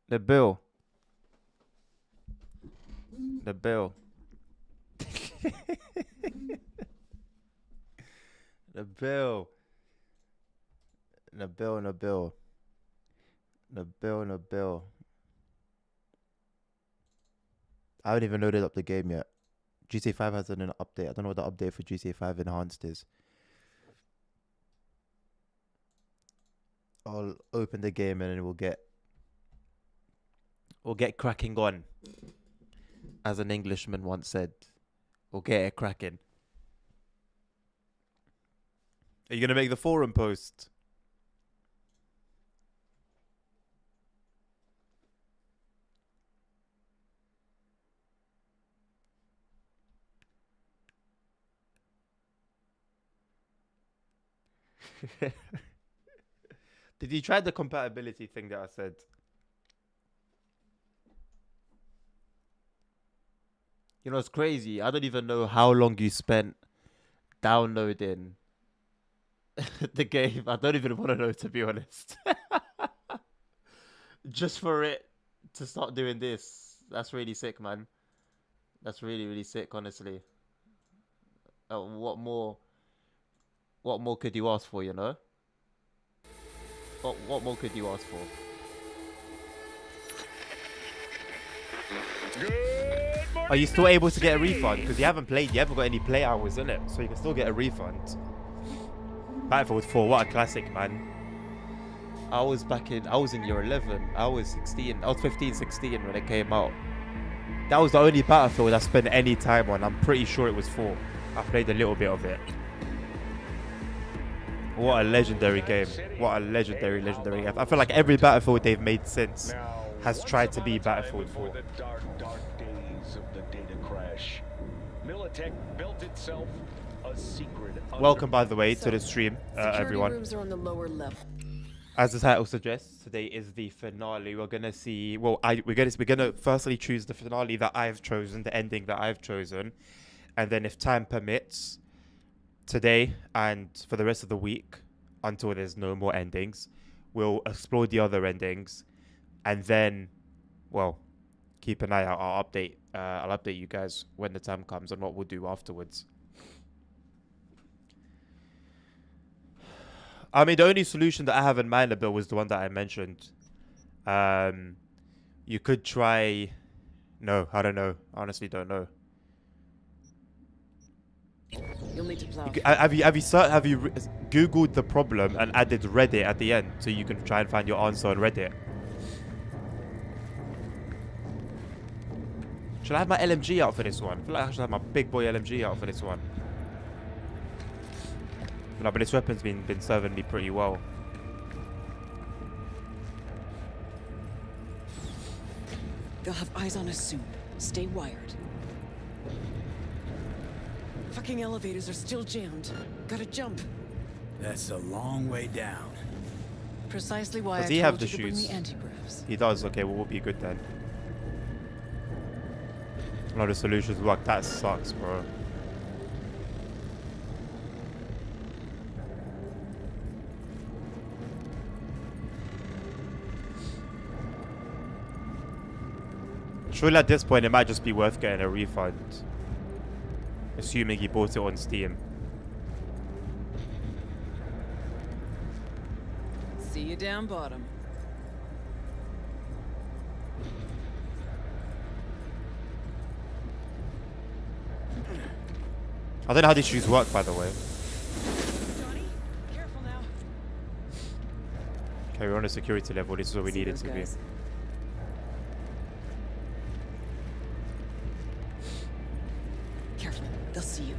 The bill. The bill. The bill. The bill. The bill. The bill. The bill. I haven't even loaded up the game yet. GTA 5 has an update. I don't know what the update for GTA 5 Enhanced is. I'll open the game and then we'll get cracking on. As an Englishman once said, we'll get it cracking. Are you gonna make the forum post? Did you try the compatibility thing that I said? You know, it's crazy. I don't even know how long you spent downloading the game. I don't even want to know, to be honest. Just for it to start doing this. That's really sick, man. That's really, really sick, honestly. What more could you ask for, you know? What more could you ask for? Are you still able to get a refund? Because you haven't played, you haven't got any play hours in it, so you can still get a refund. Battlefield 4, what a classic, man. I was in year 11. I was 16. I was 15, 16 when it came out. That was the only Battlefield I spent any time on. I'm pretty sure it was 4. I played a little bit of it. What a legendary game. What a legendary game. I feel like every Battlefield they've made since has tried to be Battlefield 4. The dark days of the data crash. Militech built itself a secret. Welcome, by the way, to the stream, everyone. Rooms are on the lower level. As the title suggests, today is the finale. We're gonna see. Well, we're gonna firstly choose the finale that I've chosen, the ending that I've chosen, and then if time permits, today and for the rest of the week, until there's no more endings, we'll explore the other endings, and then, well, keep an eye out. I'll update you guys when the time comes on what we'll do afterwards. I mean, the only solution that I have in mind, Bill, was the one that I mentioned. You could try. No, I don't know. Honestly, don't know. You'll need to plow. Have you Googled the problem and added Reddit at the end so you can try and find your answer on Reddit? Should I have my LMG out for this one? I feel like I should have my big boy LMG out for this one. No, but this weapon's been serving me pretty well. They'll have eyes on us soon. Stay wired. Fucking elevators are still jammed. Gotta jump. That's a long way down. Precisely why Does I he told have the you to bring shoes? the anti-gravs. He does. Okay, well, we'll be good then. No, the solutions work. That sucks, bro. Surely at this point it might just be worth getting a refund. Assuming he bought it on Steam. See you down bottom. I don't know how these shoes work, by the way. Johnny, careful now. Okay, we're on a security level. This is what we See needed those to be. guys? Careful, they'll see you.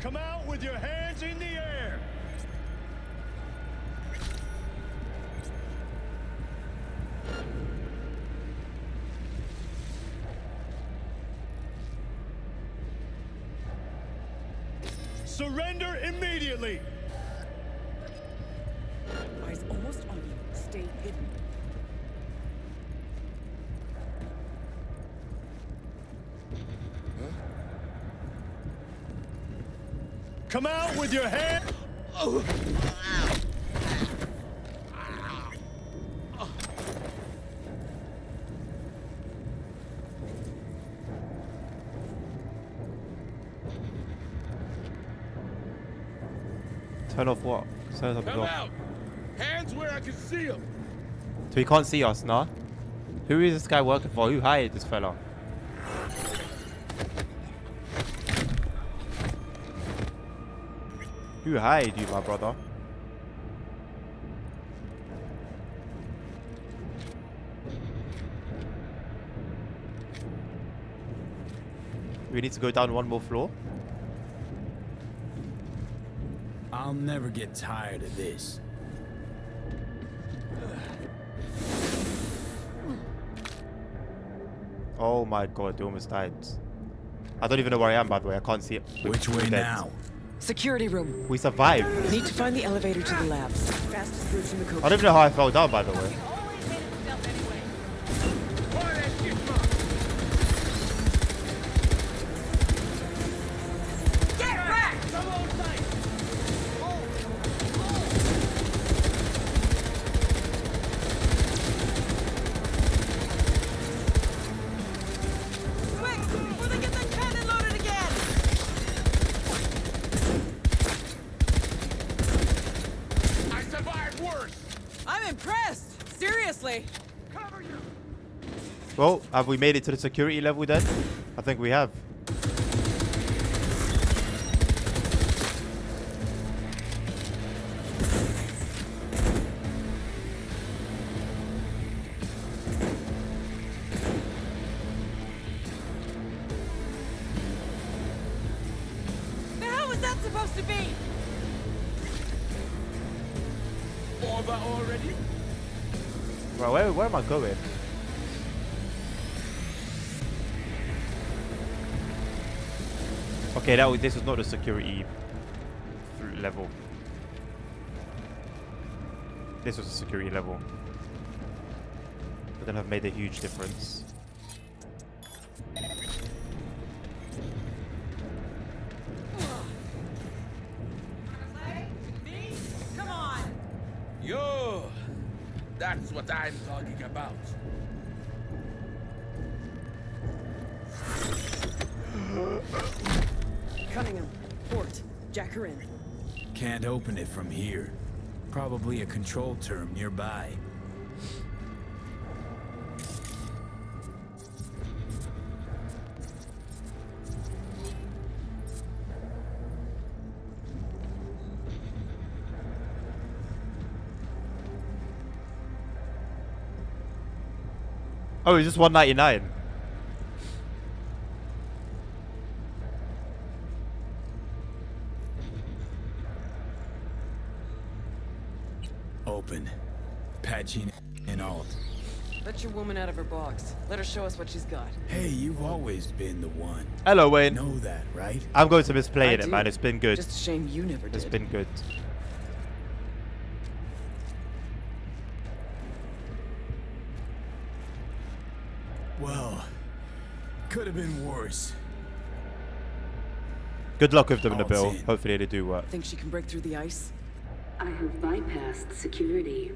Come out with your hands in the air. Surrender immediately. Eyes almost on you. Stay hidden. Come out with your hand. Turn off what? Turn off. Come out. Hands where I can see them. So he can't see us, nah? Who is this guy working for? Who hired this fella? Who hired you, my brother? We need to go down one more floor. I'll never get tired of this. Oh my god, they almost died. I don't even know where I am, by the way. I can't see it. Which way We're dead. now? Security room. We survived. Need to find the elevator to the labs. Fastest route from the coach. I don't even know how I fell down, by the way. I'm impressed. Seriously. Well, have we made it to the security level then? I think we have. The hell was that supposed to be? Over already? Bro, where am I going? Okay, this was not a security level. This was a security level. Wouldn't have made a huge difference. Come on. Yo, that's what I'm talking about. Cunningham. Port. Jack her in. Can't open it from here. Probably a control term nearby. Oh, it's just 199. Open. Patching and alt. Let your woman out of her box. Let her show us what she's got. Hey, you've always been the one. Hello, Wayne. Know that, right? I'm going to miss playing I it, do. man. It's been good. Just a shame you never did. It's been good. Well, could have been worse. Good luck with them in the Alt's bill. in. Hopefully they do work. Think she can break through the ice? I have bypassed security.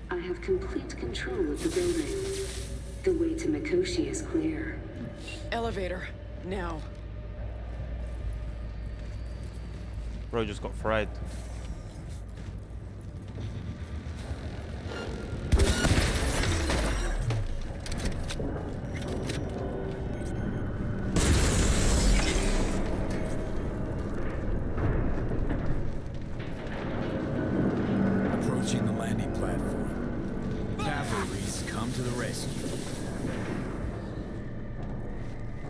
I have complete control of the building. The way to Mikoshi is clear. Elevator. Now. Bro just got fried. Approaching the landing platform. Cavalry's come to the rescue.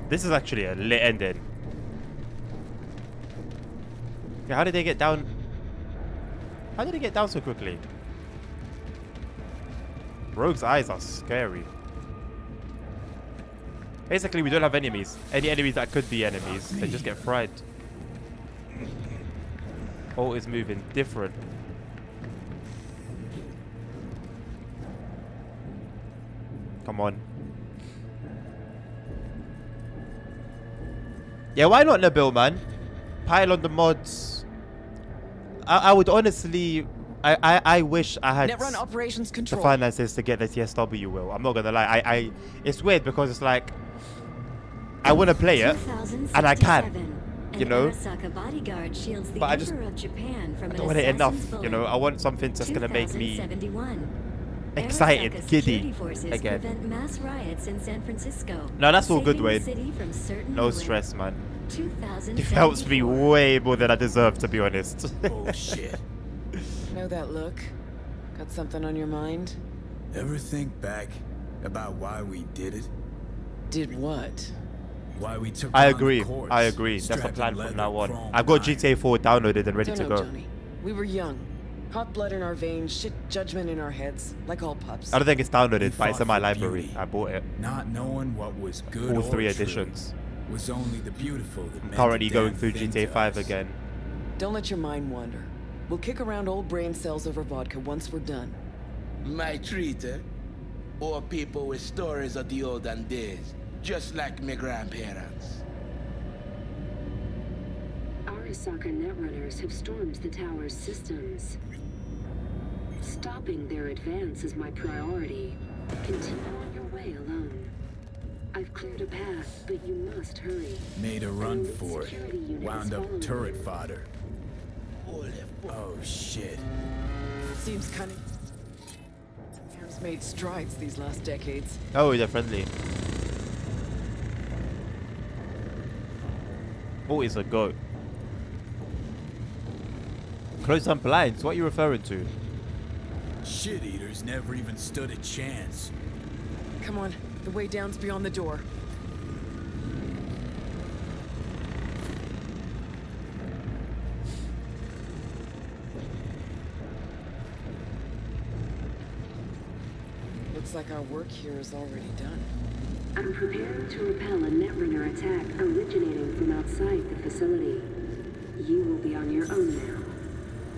This is actually a lit ending. Yeah, how did they get down? How did they get down so quickly? Rogue's eyes are scary. Basically, we don't have enemies. Any enemies that could be enemies, they just get fried. Oh, is moving different. Come on. Yeah, why not Nabil, man? Pile on the mods. I would honestly, I wish I had Netrun operations the control. finances to get the TSW. Will, I'm not gonna lie. It's weird because it's like I want to play it and I can, you know. Bodyguard shields the But I just Emperor of Japan from I an don't want it enough, assassin's you know. bullet. I want something that's gonna make me 2071. excited, Arasaka giddy security forces again. prevent mass riots in San Francisco. No, that's all good, saving the Wayne. city from certain No ruin. stress, man. It 2074. helps me way more than I deserve, to be honest. Oh shit. Know that look? Got something on your mind? Ever think back about why we did it? Did what? Why we took I on the agree. courts, I agree. That's the strapped plan in from leather, now on. chrome I've got iron. GTA 4 downloaded and ready Don't to know, go. Johnny. We were young. Hot blood in our veins, shit judgment in our heads, like all pups. I don't think it's downloaded, We but it's fought in my for library. beauty. I bought it. Not knowing what was good All or 3 true editions. was only the beautiful that meant Currently a going damn through thing GTA to 5 us. again. Don't let your mind wander. We'll kick around old brain cells over vodka once we're done. My treat, eh? Or people with stories of the olden days, just like my grandparents. Arasaka netrunners have stormed the tower's systems. Stopping their advance is my priority. Continue on your way alone. I've cleared a path, but you must hurry. Made a run Elite for it. security unit Wound is up following turret you. fodder. Holy fuck. Oh shit. Seems kind of... Has made strides these last decades. Oh, they're friendly. Always a goat. Close some blinds. What are you referring to? Shit eaters never even stood a chance. Come on, the way down's beyond the door. Looks like our work here is already done. I'm preparing to repel a netrunner attack originating from outside the facility. You will be on your own now.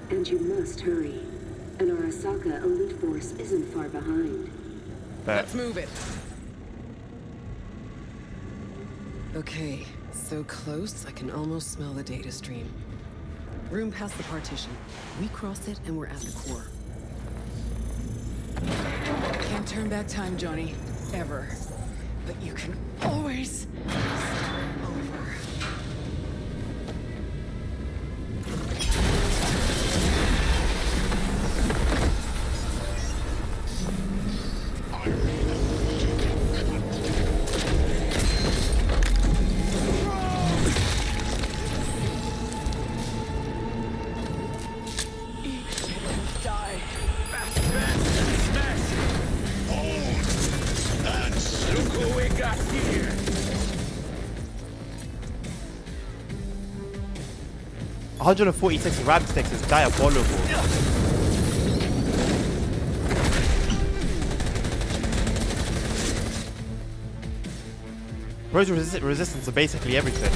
And you must hurry. An Arasaka elite force isn't far behind. Bet. Let's move it. Okay, so close I can almost smell the data stream. Room past the partition. We cross it and we're at the core. Can't turn back time, Johnny. Ever. But you can always start over. Look who we got here. 146 ram sticks is diabolical. Bro's resistance to basically everything.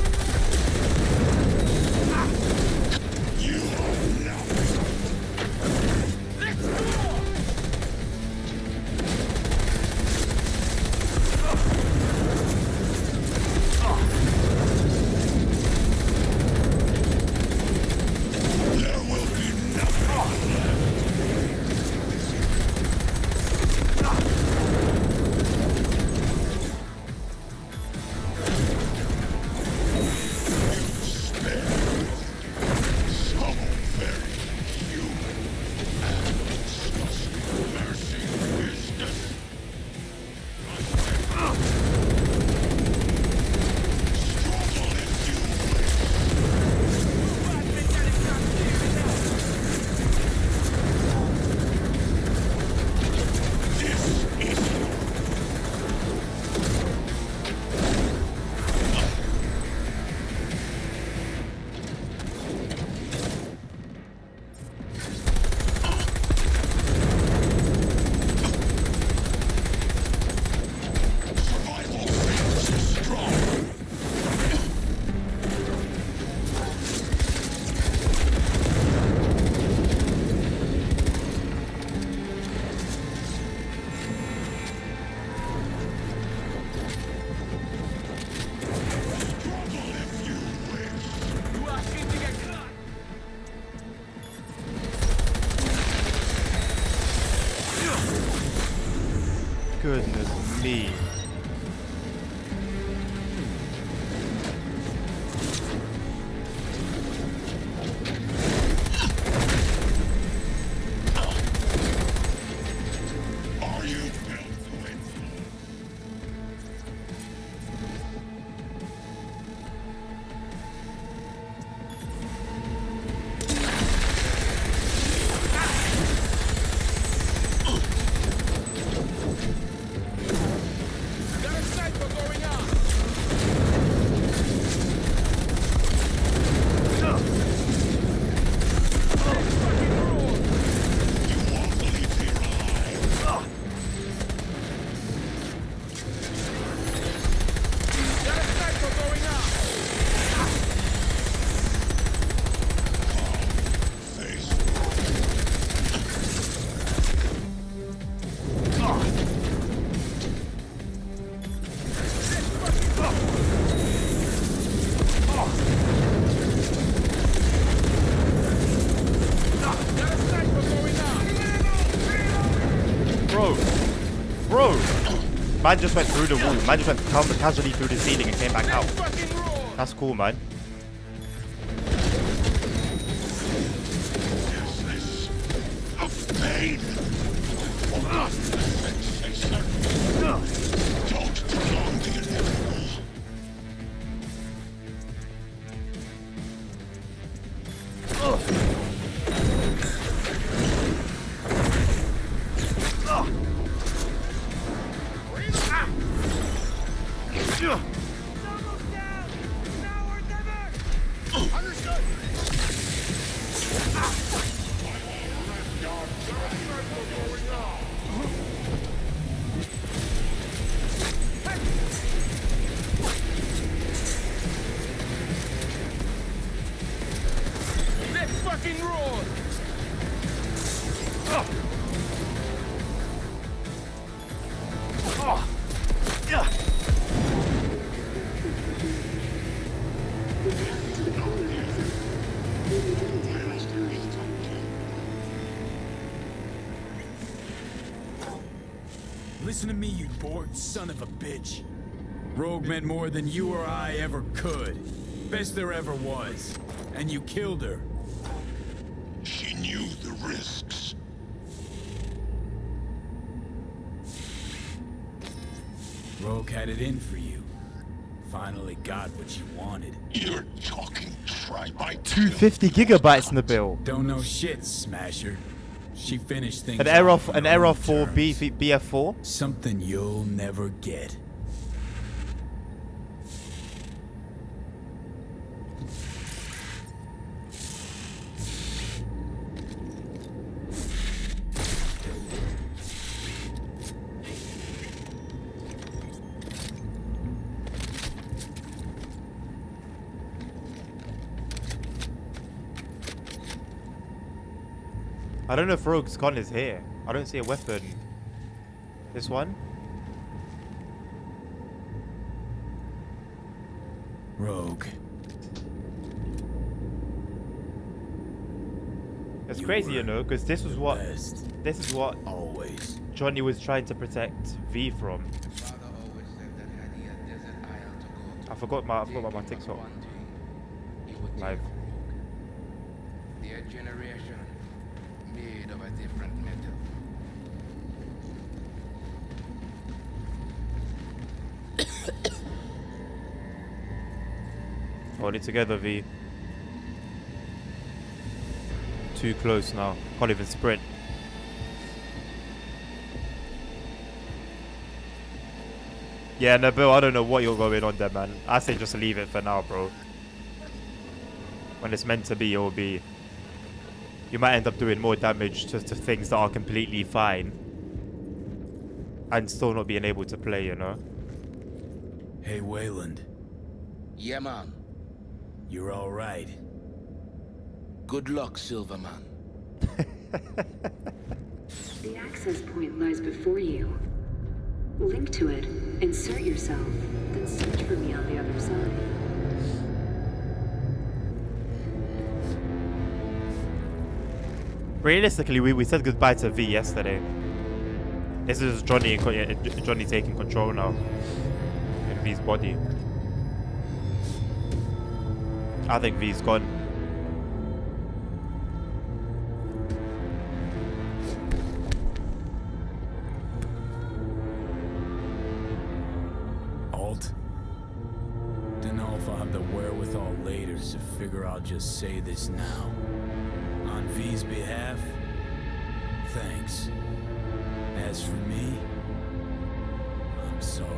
see. Are you? Got a sniper going on. Got a sniper going on. Got a sniper going on. Bro. Man just went through the wall. Man just went casually through the ceiling and came back out. Fucking roar. That's cool, man. Pain. Don't prolong the inevitable. Understood. Let's fucking roar. The path to the corner has up. Really didn't take much time. Listen to me, you bored son of a bitch. Rogue meant more than you or I ever could. Best there ever was. And you killed her. She knew the risks. Rogue had it in for you. Finally got what you wanted. You're talking tribite. 250 gigabytes in the bill. Don't know shit, Smasher. She finished things An error, off on an her error own for terms. BF4. Something you'll never get. I don't know if Rogue's gun is here. I don't see a weapon. This one? Rogue. It's You crazy, were you know, because this was what best. Always. Johnny was trying to protect V from. Father always said that had he a desert isle to go to, I forgot about my take TikTok one thing, he would live. take Rogue. Their generation, made of a different metal. Hold it together, V. Too close now. Can't even sprint. Yeah, no, Bill, I don't know what you're going on there, man. I say just leave it for now, bro. When it's meant to be, it will be. You might end up doing more damage to things that are completely fine. And still not being able to play, you know? Hey, Wayland. Yeah, man. You're alright. Good luck, Silverman. The access point lies before you. Link to it, insert yourself, then search for me on the other side. Realistically, we said goodbye to V yesterday. This is Johnny. Johnny taking control now in V's body. I think V's gone. Alt? Don't know if I'll have the wherewithal later, so figure I'll just say this now. On V's behalf, thanks. As for me, I'm sorry.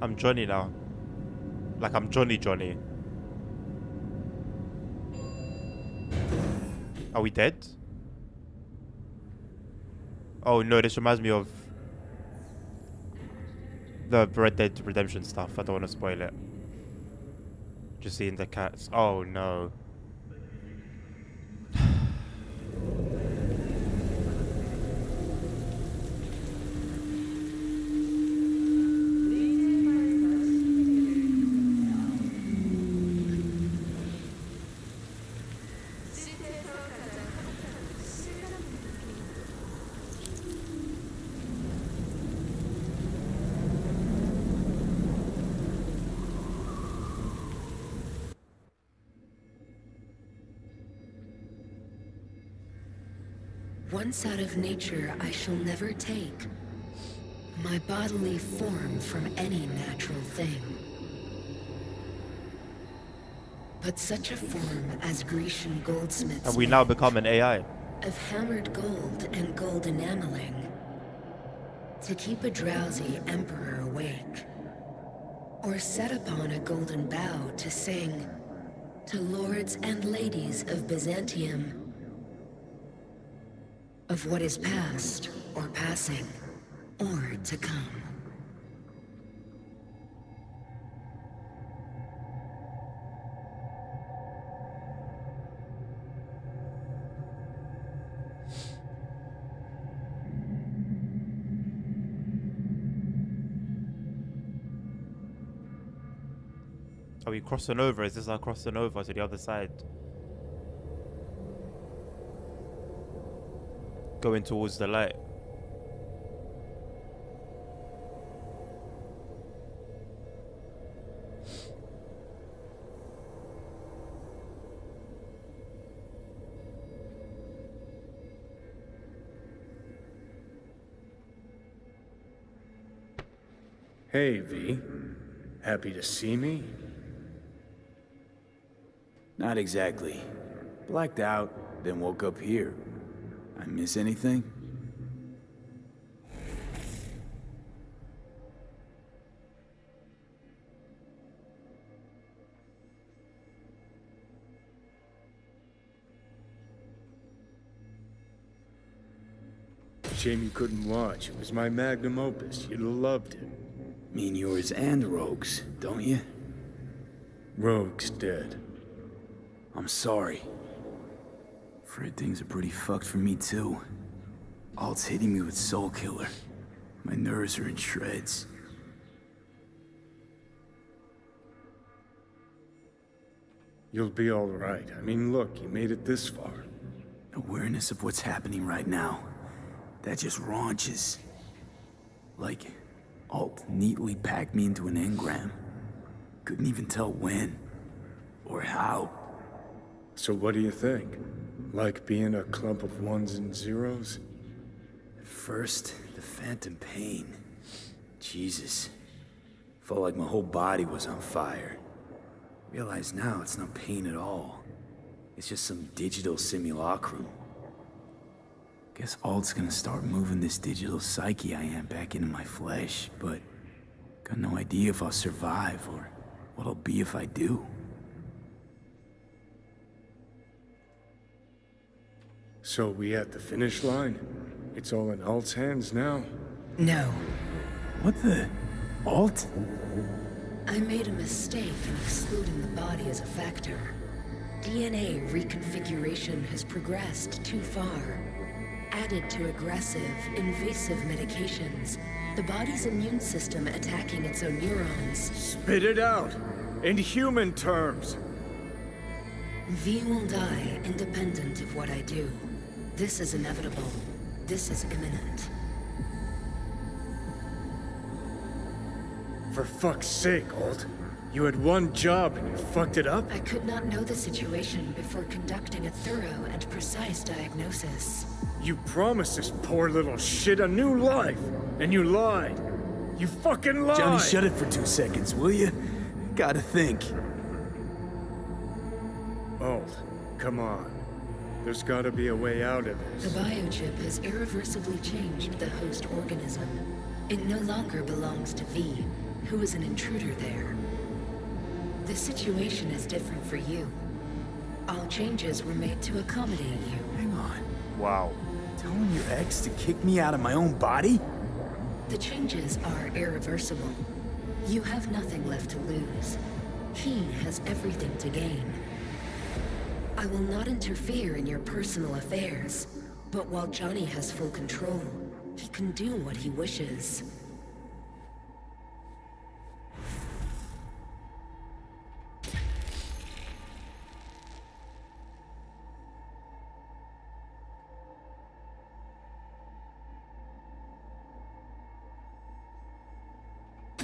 I'm Johnny now. Like I'm Johnny. Are we dead? Oh no, this reminds me of the Red Dead Redemption stuff. I don't want to spoil it. Just seeing the cats. Oh no. Once out of nature, I shall never take my bodily form from any natural thing. But such a form as Grecian goldsmiths And we now make, become an AI. of hammered gold and gold enameling, to keep a drowsy emperor awake, or set upon a golden bough to sing to lords and ladies of Byzantium of what is past or passing or to come. Are we crossing over? Is this our crossing over to the other side? Going towards the light. Hey, V. Happy to see me? Not exactly. Blacked out, then woke up here. I miss anything? Shame you couldn't watch. It was my magnum opus. You'd have loved it. Mean yours and Rogue's, don't you? Rogue's dead. I'm sorry. Afraid things are pretty fucked for me too. Alt's hitting me with Soul Killer. My nerves are in shreds. You'll be all right. I mean, look, you made it this far. Awareness of what's happening right now. That just raunches. Like, Alt neatly packed me into an engram. Couldn't even tell when. Or how. So what do you think? Like being a clump of ones and zeros? At first, the phantom pain. Jesus. Felt like my whole body was on fire. Realize now it's not pain at all. It's just some digital simulacrum. Guess Alt's gonna start moving this digital psyche I am back into my flesh, but got no idea if I'll survive or what I'll be if I do. So we at the finish line? It's all in Alt's hands now. No, What the? Alt? I made a mistake in excluding the body as a factor. DNA reconfiguration has progressed too far. Added to aggressive, invasive medications, the body's immune system attacking its own neurons. Spit it out! In human terms! V will die independent of what I do. This is inevitable. This is imminent. For fuck's sake, Alt. You had one job and you fucked it up? I could not know the situation before conducting a thorough and precise diagnosis. You promised this poor little shit a new life, and you lied. You fucking lied! Johnny, shut it for 2 seconds, will you? Gotta think. Alt, come on. There's gotta be a way out of The this. biochip has irreversibly changed the host organism. It no longer belongs to V, who is an intruder there. The situation is different for you. All changes were made to accommodate you. Hang on. Wow. Telling your ex to kick me out of my own body? The changes are irreversible. You have nothing left to lose. He has everything to gain. I will not interfere in your personal affairs, but while Johnny has full control, he can do what he wishes.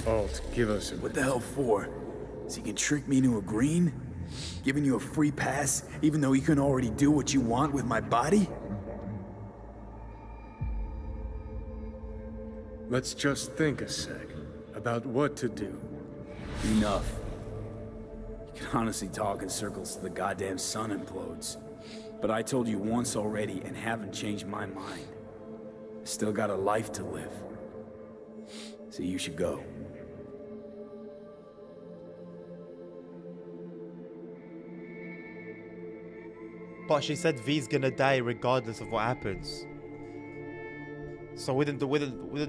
Alt, give us a What the hell for? So you can trick me into agreeing? Giving you a free pass, even though you can already do what you want with my body? Let's just think a sec about what to do. Enough. You can honestly talk in circles till the goddamn sun implodes. But I told you once already and haven't changed my mind. I still got a life to live. So you should go. But she said V's gonna die regardless of what happens. So wouldn't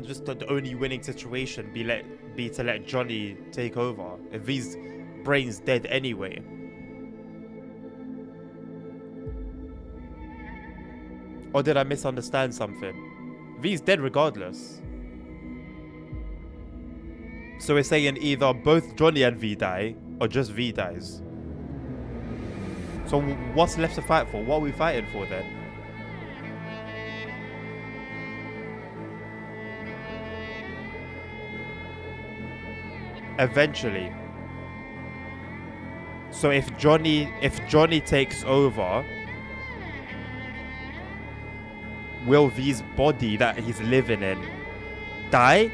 just the only winning situation be to let Johnny take over if V's brain's dead anyway? Or did I misunderstand something? V's dead regardless. So we're saying either both Johnny and V die or just V dies. So what's left to fight for? What are we fighting for then? Eventually. So if Johnny takes over, will V's body that he's living in die?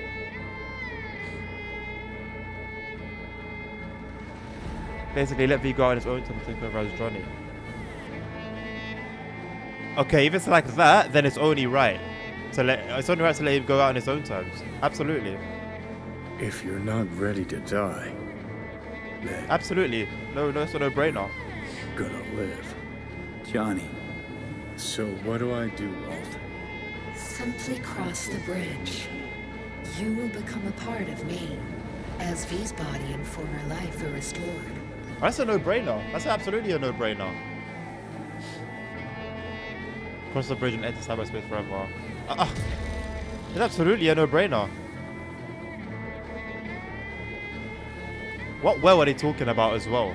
Basically, let V go out on his own time to take over as Johnny. Okay, if it's like that, then it's only right to let him go out on his own terms. Absolutely. If you're not ready to die, then Absolutely. No, it's a no-brainer. gonna live. Johnny. So what do I do, Alt? Simply cross the bridge. You will become a part of me, as V's body and former life are restored. That's a no-brainer. That's absolutely a no-brainer. Cross the bridge and enter cyberspace forever. It's absolutely a no-brainer. What well are they talking about as well?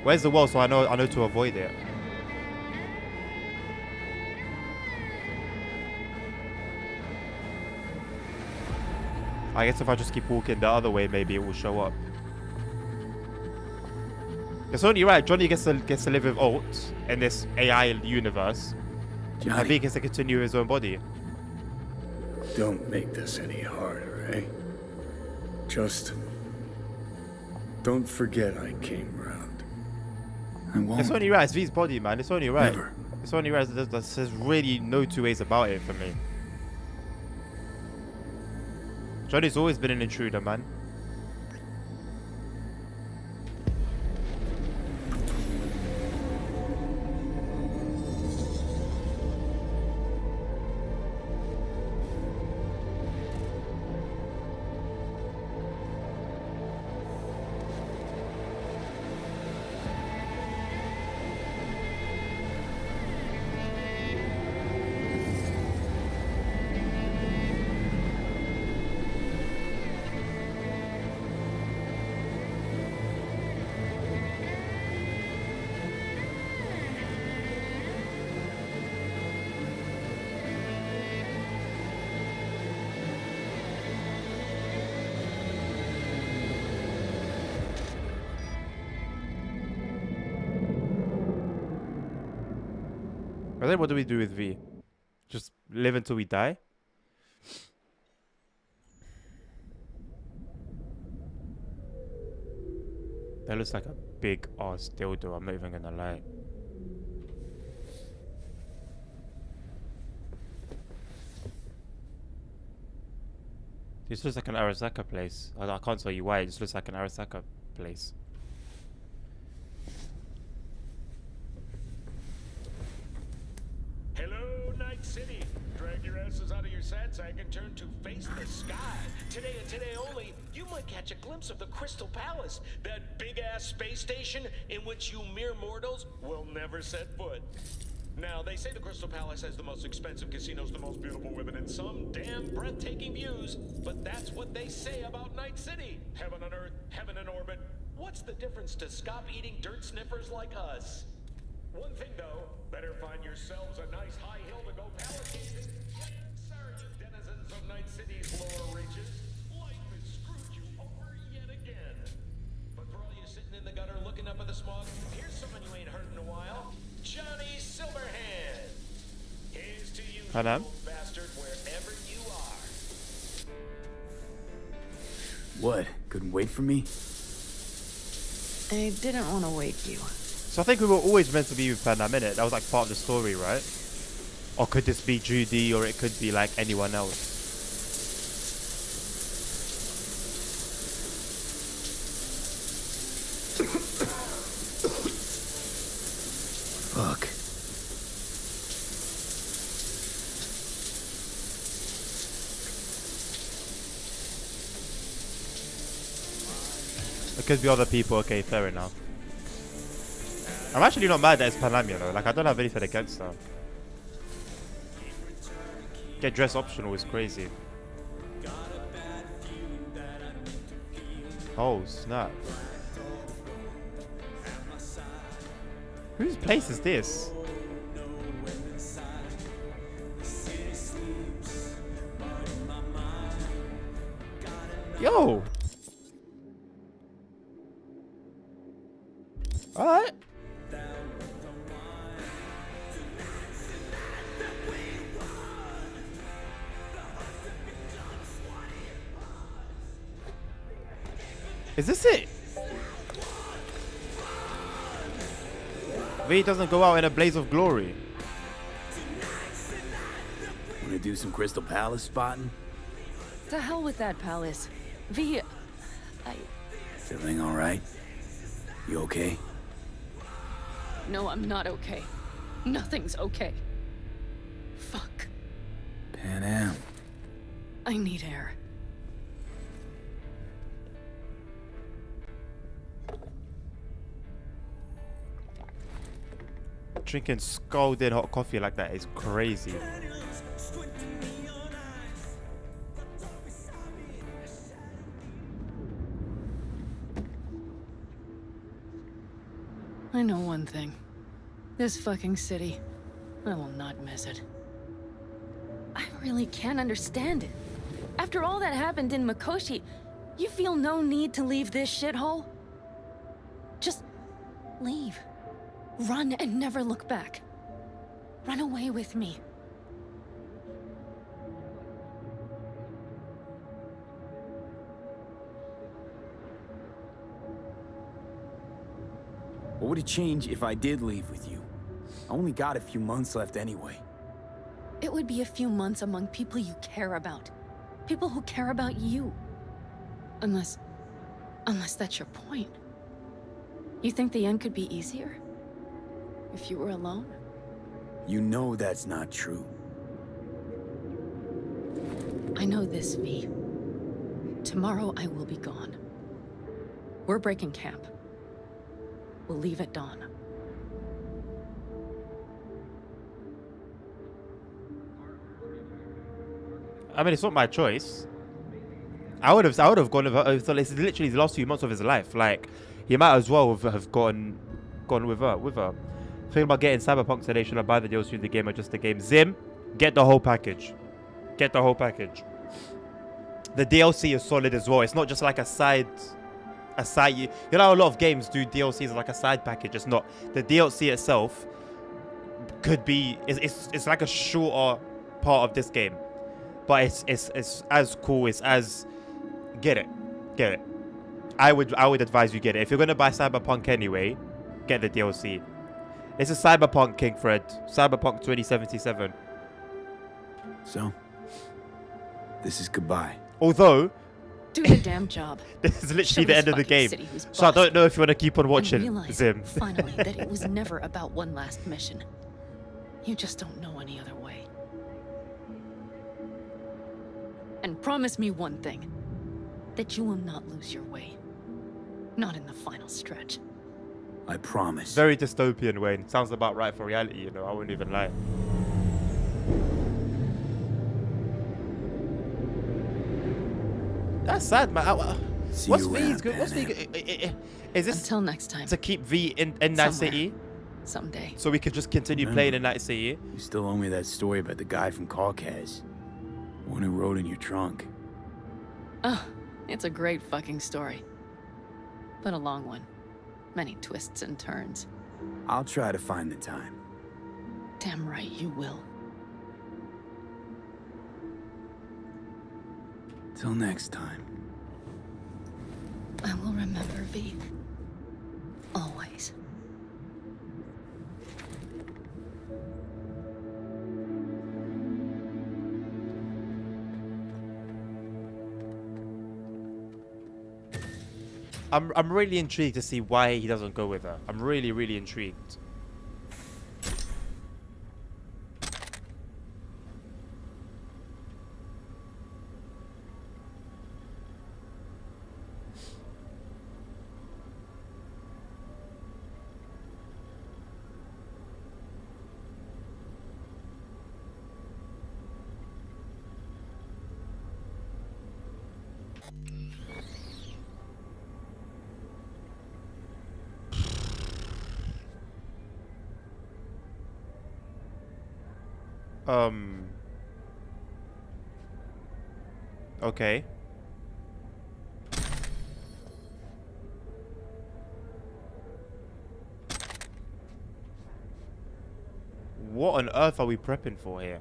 Where's the well so I know to avoid it? I guess if I just keep walking the other way, maybe it will show up. It's only right. Johnny gets to live with Alt in this AI universe. And V gets to continue his own body. Don't make this any harder, eh? Just don't forget I came round. I won't. It's only right. It's V's body, man. It's only right. Never. It's only right. There's really no two ways about it for me. Johnny's always been an intruder, man. But then what do we do with V? Just live until we die? That looks like a big ass dildo, I'm not even gonna lie. This looks like an Arasaka place. I can't tell you why, it just looks like an Arasaka place. Hello, Night City. Drag your asses out of your sat sack and turn to face the sky. Today and today only, you might catch a glimpse of the Crystal Palace, that big-ass space station in which you mere mortals will never set foot. Now, they say the Crystal Palace has the most expensive casinos, the most beautiful women, and some damn breathtaking views, but that's what they say about Night City. Heaven on earth, heaven in orbit. What's the difference to scop-eating dirt sniffers like us? One thing, though, better find yourselves a nice high hill to go palisade. Yes, sir, you denizens of Night City's lower reaches. Life has screwed you over yet again. But for all you sitting in the gutter looking up at the smog, here's someone you ain't heard in a while. Johnny Silverhand. Here's to you, Hello? old bastard, wherever you are. What? Couldn't wait for me? I didn't want to wake you. So I think we were always meant to be with Pan that minute. That was like part of the story, right? Or could this be Judy, or it could be like anyone else? Fuck. It could be other people, okay, fair enough. I'm actually not mad that it's Panamia though, like I don't have anything against her. Get dress optional is crazy. Oh snap. Whose place is this? Yo! Alright. Is this it? V doesn't go out in a blaze of glory. Wanna do some Crystal Palace spotting? To hell with that palace. V... Everything alright? You okay? No, I'm not okay. Nothing's okay. Fuck. Pan Am. I need air. Drinking scalding hot coffee like that is crazy. I know one thing. This fucking city. I will not miss it. I really can't understand it. After all that happened in Mikoshi, you feel no need to leave this shithole? Just leave. Run and never look back. Run away with me. What would it change if I did leave with you? I only got a few months left anyway. It would be a few months among people you care about. People who care about you. Unless that's your point. You think the end could be easier? If you were alone? You know that's not true. I know this, V. Tomorrow I will be gone. We're breaking camp. We'll leave at dawn. I mean, it's not my choice. I would have gone with her. So it's literally the last few months of his life. Like, he might as well have gone with her. Thinking about getting Cyberpunk today. Should I buy the DLC in the game or just the game? Zim, get the whole package. Get the whole package. The DLC is solid as well. It's not just like a side. You know, a lot of games do DLCs as like a side package. It's not. The DLC itself could be. It's like a shorter part of this game, but it's as cool. It's as get it. I would advise you get it if you're gonna buy Cyberpunk anyway. Get the DLC. It's a Cyberpunk, King Fred. Cyberpunk 2077. So, this is goodbye. Although, Do the damn job. this is Show literally the this end of the fucking game. city who's So I boss. don't know if you want to keep on And watching realize, Zim. finally, that it was never about one last mission. You just don't know any other way. And promise me one thing. That you will not lose your way. Not in the final stretch. I promise. Very dystopian, Wayne. Sounds about right for reality, you know. I wouldn't even lie. That's sad, man. See What's you V's around, good? What's V? Panam. Is this Until next time. to keep V in Night Somewhere. City, Someday. so we could just continue Remember. playing in Night City? You still owe me that story about the guy from Caucas. One who rode in your trunk. Oh, it's a great fucking story. But a long one. Many twists and turns. I'll try to find the time. Damn right you will. Till next time. I will remember, V. Always. I'm really intrigued to see why he doesn't go with her. I'm really intrigued. Okay. What on earth are we prepping for here?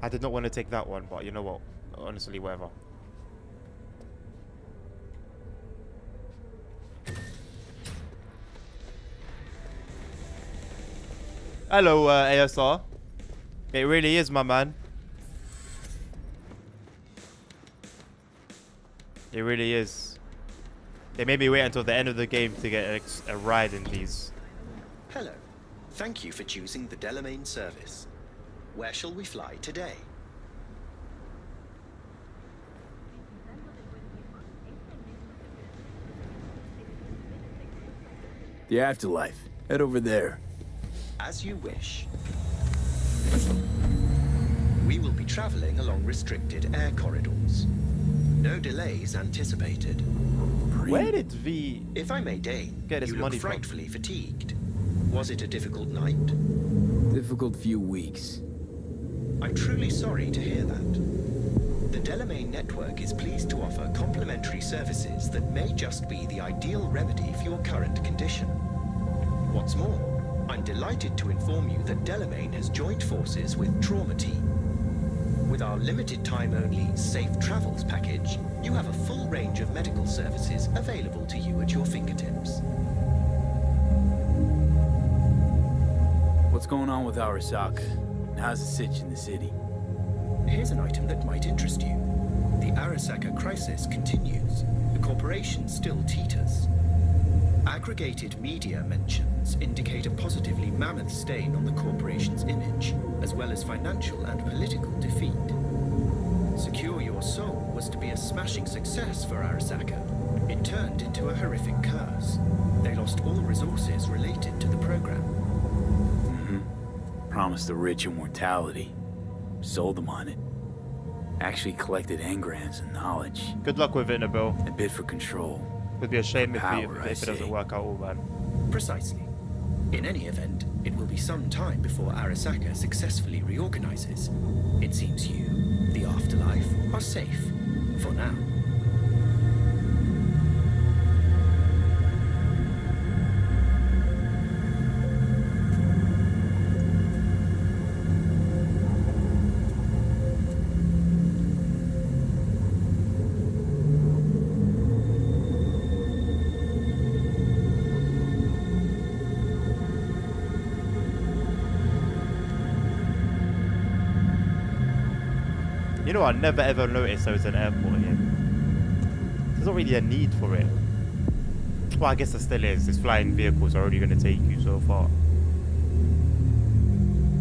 I did not want to take that one, but you know what? Honestly, whatever. Hello, ASR. It really is, my man. It really is. They made me wait until the end of the game to get a ride in these. Hello. Thank you for choosing the Delamain service. Where shall we fly today? The afterlife. Head over there. As you wish. We will be traveling along restricted air corridors. No delays anticipated. Where did V If I may deign, get his you money look from? frightfully fatigued. Was it a difficult night? Difficult few weeks. I'm truly sorry to hear that. The Delamain network is pleased to offer complimentary services that may just be the ideal remedy for your current condition. What's more, I'm delighted to inform you that Delamain has joined forces with Trauma Team. With our limited time only Safe Travels package, you have a full range of medical services available to you at your fingertips. What's going on with Arasaka? How's the sitch in the city? Here's an item that might interest you. The Arasaka crisis continues. The corporation still teeters. Aggregated media mentions indicate a positively mammoth stain on the corporation's image, as well as financial and political defeat. Secure Your Soul was to be a smashing success for Arasaka. It turned into a horrific curse. They lost all resources related to the program. Promised the rich immortality. Sold them on it. Actually collected engrams and knowledge. Good luck with it, Nabil. A bit for control. It'd be a shame Power, if it doesn't work out all, man. Precisely. In any event, it will be some time before Arasaka successfully reorganizes. It seems you, the afterlife, are safe. For now. You know, I never ever noticed there was an airport here. There's not really a need for it. Well, I guess there still is. These flying vehicles are already going to take you so far.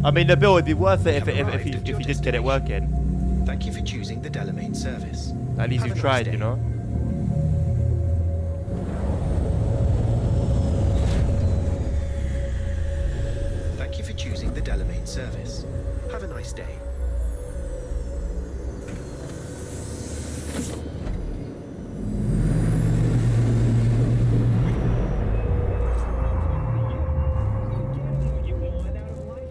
I mean, the bill would be worth it if you just get it working. Thank you for choosing the Delamain service. At least Have you've a nice tried, day. you know. Thank you for choosing the Delamain service. Have a nice day. You want out of life?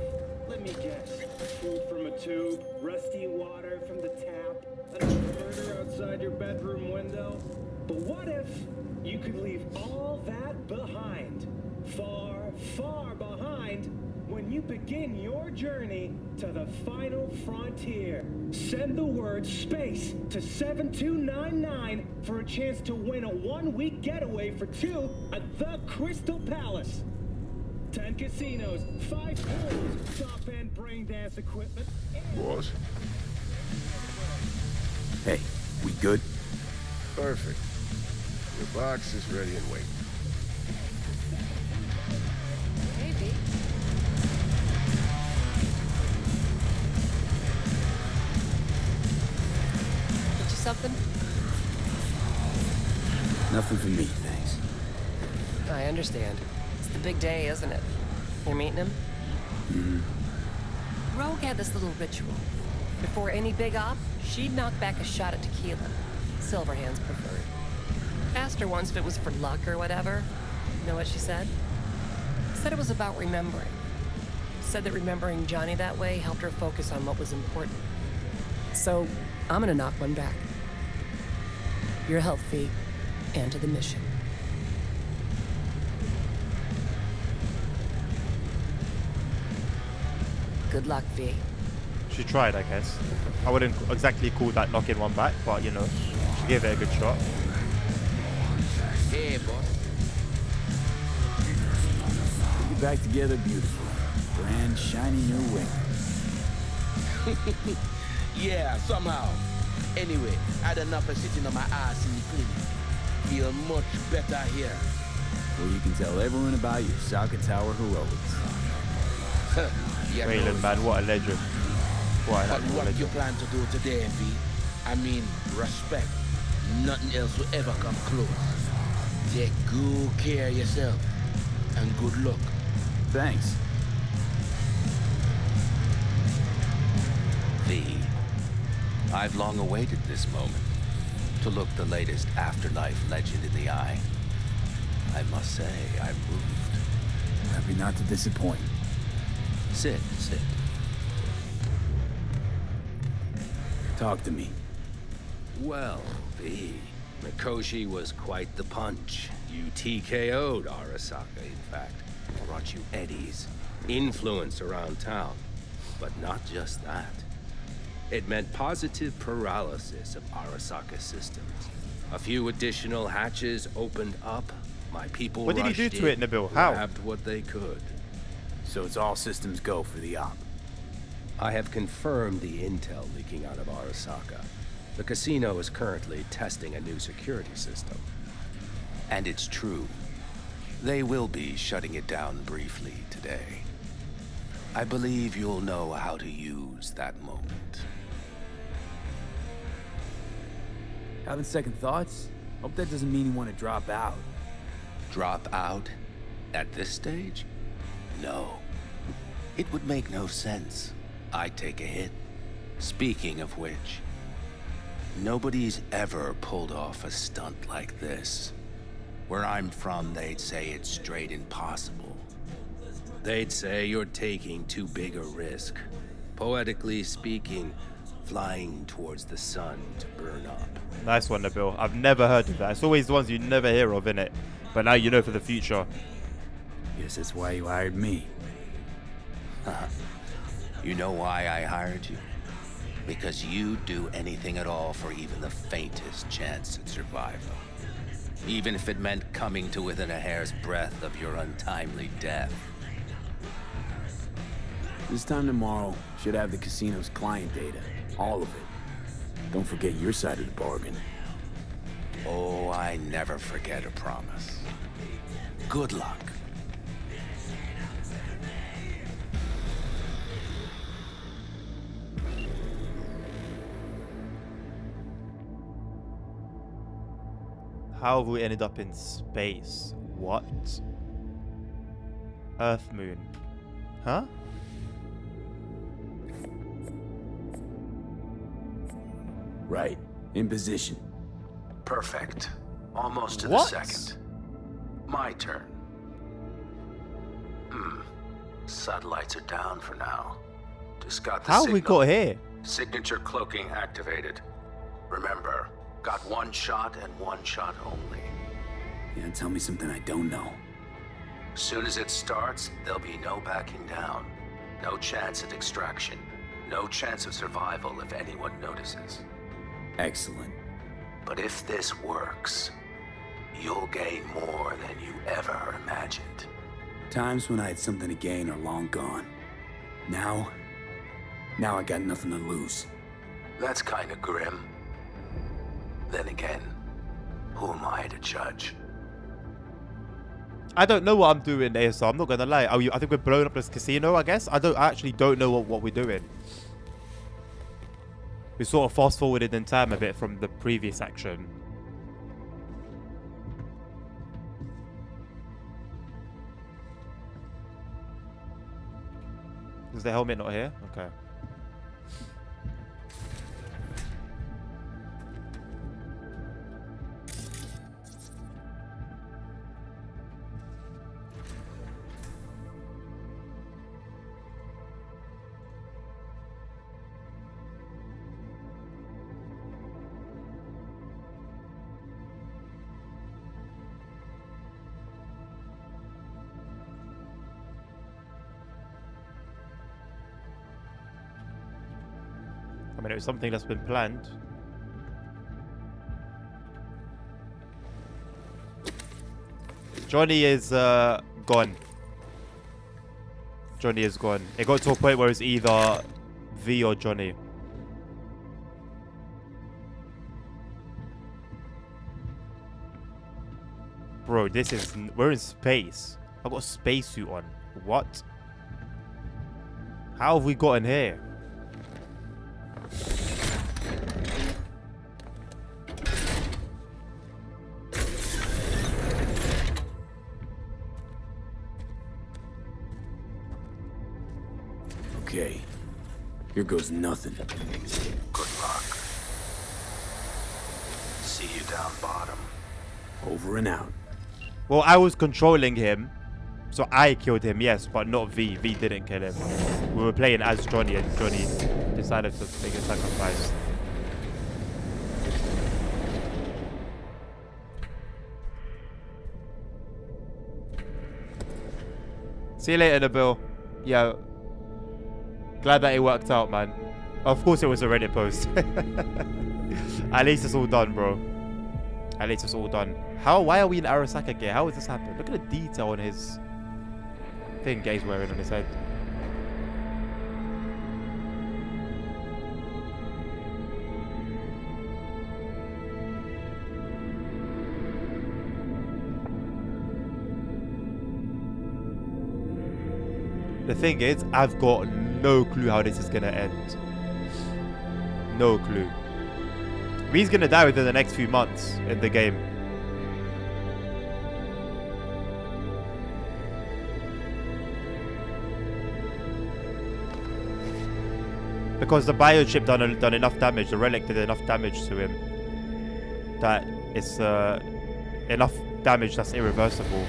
Let me guess. Food from a tube, rusty water from the tap, a murder outside your bedroom window. But what if you could leave all that behind? Far, far behind when you begin your journey to the final frontier. Send the word SPACE to 7299 for a chance to win a one-week getaway for two at the Crystal Palace. 10 casinos, 5 pools, top-end brain dance equipment, and... Boss? Hey, we good? Perfect. Your box is ready and waiting. Maybe. Get you something? Nothing for me, thanks. I understand. It's the big day, isn't it? You're meeting him? Rogue had this little ritual. Before any big op, she'd knock back a shot at tequila. Silverhands preferred. Asked her once if it was for luck or whatever. You know what she said? Said it was about remembering. Said that remembering Johnny that way helped her focus on what was important. So, I'm gonna knock one back. Your health fee, and to the mission. Good luck, V. She tried, I guess. I wouldn't exactly call that knocking one back, but you know, she gave it a good shot. Hey, boss. Put you back together beautifully. Brand shiny new wing. Yeah, somehow. Anyway, I had enough of sitting on my ass in the clinic. Feel much better here. Where you can tell everyone about your Saka Tower heroics. Yeah, Waylon, man, what a legend. What an But actual what you legend. plan to do today, V? I mean, respect. Nothing else will ever come close. Take good care of yourself. And good luck. Thanks. V. I've long awaited this moment. To look the latest afterlife legend in the eye. I must say, I'm moved. Happy not to disappoint. Sit. Talk to me. Well, V. Mikoshi was quite the punch. You TKO'd Arasaka, in fact. Brought you eddies. Influence around town. But not just that. It meant positive paralysis of Arasaka systems. A few additional hatches opened up. My people What did he do rushed to it, in, Nabil? How? grabbed what they could. So it's all systems go for the op. I have confirmed the intel leaking out of Arasaka. The casino is currently testing a new security system. And it's true. They will be shutting it down briefly today. I believe you'll know how to use that moment. Having second thoughts? Hope that doesn't mean you want to drop out. Drop out? At this stage? No. It would make no sense. I'd take a hit. Speaking of which, nobody's ever pulled off a stunt like this. Where I'm from, they'd say it's straight impossible. They'd say you're taking too big a risk. Poetically speaking, flying towards the sun to burn up. Nice one, Nabil. I've never heard of that. It's always the ones you never hear of, innit? But now you know for the future. Guess that's why you hired me. You know why I hired you? Because you'd do anything at all for even the faintest chance at survival. Even if it meant coming to within a hair's breadth of your untimely death. This time tomorrow, should have the casino's client data. All of it. Don't forget your side of the bargain. Oh, I never forget a promise. Good luck. How have we ended up in space? What? Earth moon. Huh? Right. In position. Perfect. Almost to What? the second. My turn. Satellites are down for now. Just got the How have we signal. got here? Signature cloaking activated. Remember, got one shot and one shot only. Yeah, tell me something I don't know. Soon as it starts, there'll be no backing down. No chance at extraction. No chance of survival if anyone notices. Excellent. But if this works, you'll gain more than you ever imagined. Times when I had something to gain are long gone. Now I got nothing to lose. That's kind of grim. Then again, who am I to judge? I don't know what I'm doing, ASR. I'm not gonna lie. I think we're blowing up this casino, I guess. I actually don't know what we're doing. We sort of fast forwarded in time a bit from the previous action. Is the helmet not here? Okay. I mean, it was something that's been planned. Johnny is gone. Johnny is gone. It got to a point where it's either V or Johnny. Bro, this is... We're in space. I've got a spacesuit on. What? How have we gotten here? Okay. Here goes nothing. Good luck. See you down bottom. Over and out. Well, I was controlling him, so I killed him, yes, but not V. V didn't kill him. We were playing as Johnny, and Johnny decided to make a sacrifice. See you later, Nabil. Yeah. Glad that it worked out, man. Of course it was a Reddit post. At least it's all done, bro. At least it's all done. Why are we in Arasaka gear? How has this happened? Look at the detail on his thing Gay's wearing on his head. The thing is, I've got no clue how this is gonna end. No clue. V's gonna die within the next few months in the game. Because the biochip done enough damage, the relic did enough damage to him that it's enough damage that's irreversible.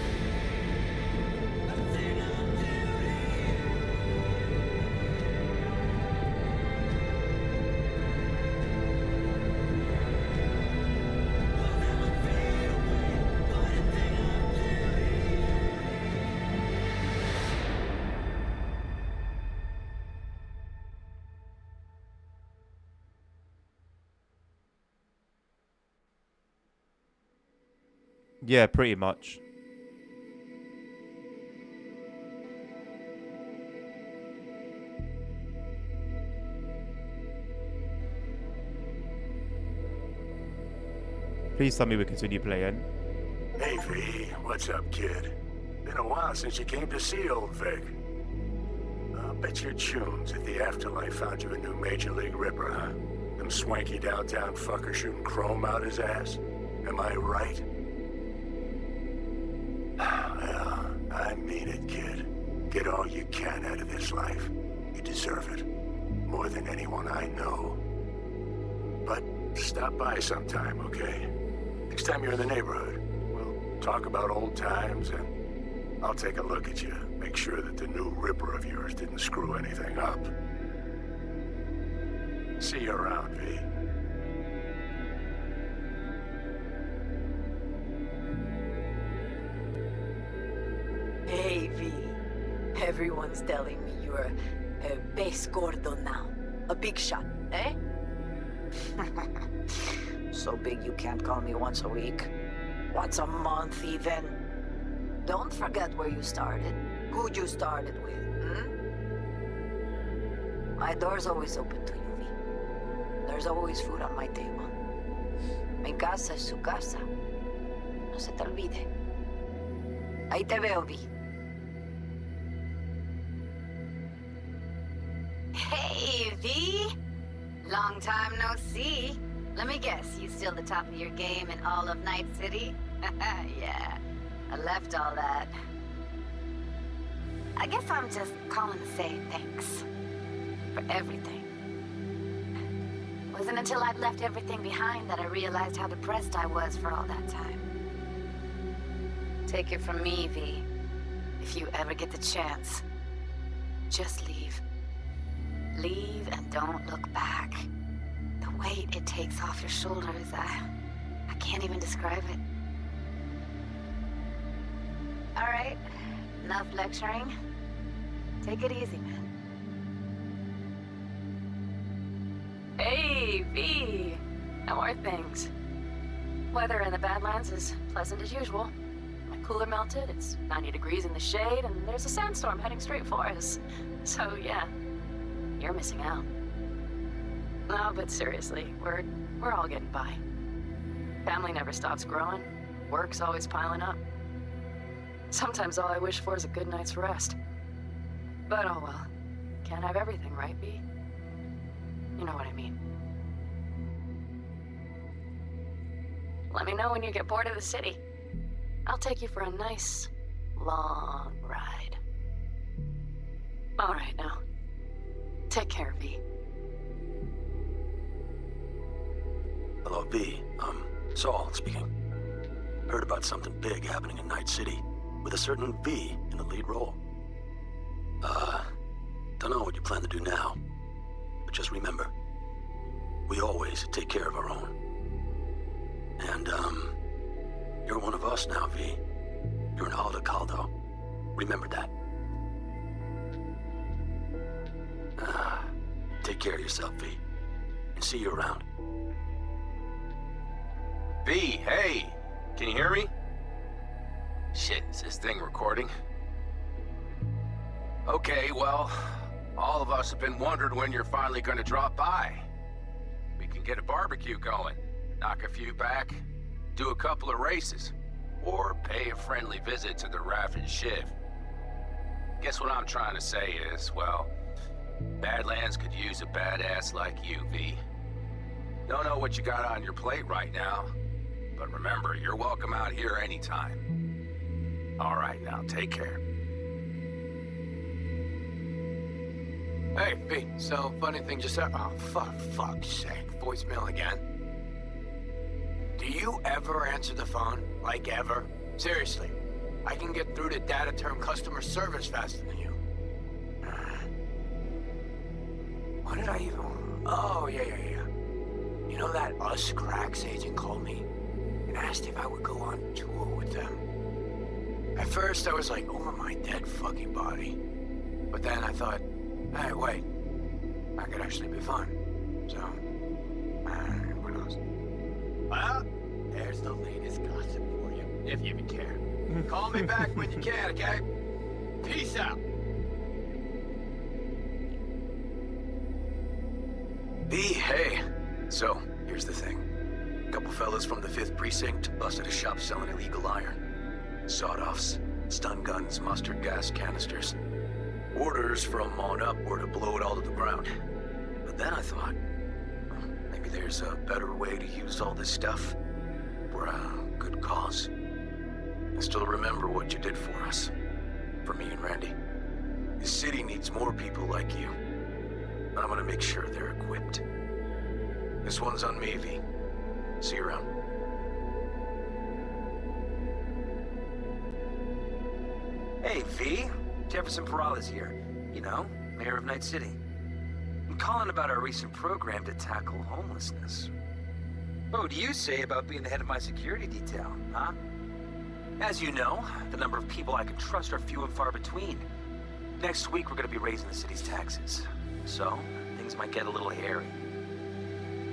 Yeah, pretty much. Please tell me we continue playing. Hey V, what's up, kid? Been a while since you came to see old Vic. I'll bet your tunes if the afterlife found you a new Major League Ripper, huh? Them swanky downtown fuckers shooting chrome out his ass. Am I right? Well, I mean it, kid. Get all you can out of this life. You deserve it. More than anyone I know. But stop by sometime, okay? Next time you're in the neighborhood, we'll talk about old times and I'll take a look at you. Make sure that the new Ripper of yours didn't screw anything up. See you around, V. Hey, V. Everyone's telling me you're a base gordo now. A big shot, eh? So big you can't call me once a week. Once a month, even. Don't forget where you started. Who you started with, My door's always open to you, V. There's always food on my table. Mi casa es su casa. No se te olvide. Ahí te veo, V. Hey, V! Long time no see. Let me guess, you still the top of your game in all of Night City? Yeah, I left all that. I guess I'm just calling to say thanks. For everything. Wasn't until I'd left everything behind that I realized how depressed I was for all that time. Take it from me, V. If you ever get the chance, just leave. Leave and don't look back. The weight it takes off your shoulders, I can't even describe it. All right, enough lecturing. Take it easy, man. Hey, V! How are things? Weather in the Badlands is pleasant as usual. My cooler melted, it's 90 degrees in the shade, and there's a sandstorm heading straight for us. So, yeah, you're missing out. No, but seriously, we're all getting by. Family never stops growing. Work's always piling up. Sometimes all I wish for is a good night's rest. But oh well. Can't have everything, right, V? You know what I mean. Let me know when you get bored of the city. I'll take you for a nice, long ride. All right, now. Take care, V. Hello, V. Saul speaking. Heard about something big happening in Night City, with a certain V in the lead role. Don't know what you plan to do now, but just remember, we always take care of our own. And, you're one of us now, V. You're an Alda Caldo. Remember that. Take care of yourself, V. And see you around. V, hey! Can you hear me? Shit, is this thing recording? Okay, well, all of us have been wondering when you're finally gonna drop by. We can get a barbecue going, knock a few back, do a couple of races, or pay a friendly visit to the Raff and Shiv. Guess what I'm trying to say is, well, Badlands could use a badass like you, V. Don't know what you got on your plate right now, but remember, you're welcome out here anytime. All right, now, take care. Hey, V, so funny thing just said. Oh, fuck's sake. Voicemail again. Do you ever answer the phone? Like ever? Seriously. I can get through to data term customer service faster than you. What did I even... Oh, yeah. You know that Us Cracks agent called me and asked if I would go on tour with them. At first, I was like, over my dead fucking body. But then I thought, hey, wait. That could actually be fun. So, who knows? Well, there's the latest gossip for you, if you even care. Call me back when you can, okay? Peace out. V, hey. So, here's the thing. A couple fellas from the 5th Precinct busted a shop selling illegal iron. Sawed-offs, stun guns, mustard gas canisters. Orders from on up were to blow it all to the ground. But then I thought, well, maybe there's a better way to use all this stuff for a good cause. I still remember what you did for us. For me and Randy. The city needs more people like you. I'm gonna make sure they're equipped. This one's on me, V. See you around. Hey, V. Jefferson Peralta's here. You know, mayor of Night City. I'm calling about our recent program to tackle homelessness. What do you say about being the head of my security detail, huh? As you know, the number of people I can trust are few and far between. Next week, we're gonna be raising the city's taxes. So, things might get a little hairy.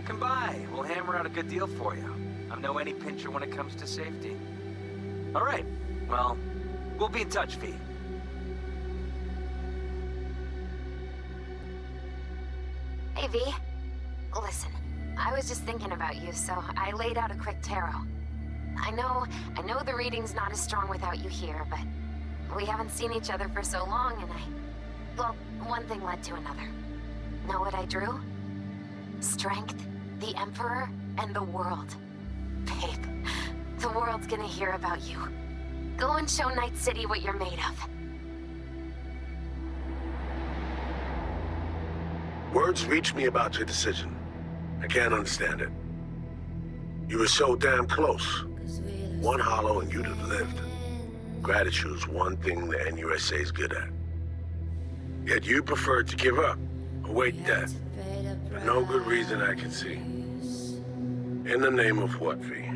Come by, we'll hammer out a good deal for you. I'm no any pincher when it comes to safety. All right, well, we'll be in touch, V. Hey, V. Listen, I was just thinking about you, so I laid out a quick tarot. I know the reading's not as strong without you here, but we haven't seen each other for so long, and well, one thing led to another. Know what I drew? Strength, the Emperor, and the world. Babe, the world's gonna hear about you. Go and show Night City what you're made of. Words reach me about your decision. I can't understand it. You were so damn close. One hollow and you'd have lived. Gratitude's one thing the NUSA is good at. Yet you preferred to give up, await death, for no good reason I can see. In the name of what, V?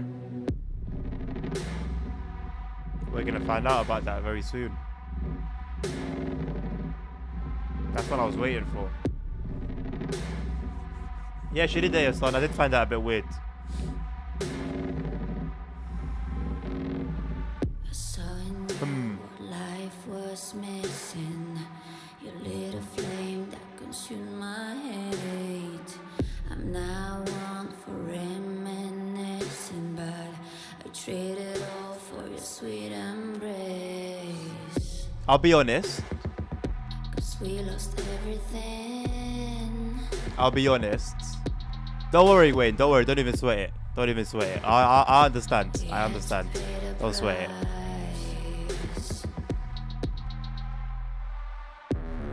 We're gonna find out about that very soon. That's what I was waiting for. Yeah, she did there, son. I did find that a bit weird. Life was missing. You lit a flame that consumed my hate. I'm now one for reminiscing, but I traded all for your sweet embrace. I'll be honest. 'Cause we lost everything. I'll be honest. Don't worry, Wayne. Don't worry. Don't even sweat it. Don't even sweat it. I understand. I understand. Don't sweat it.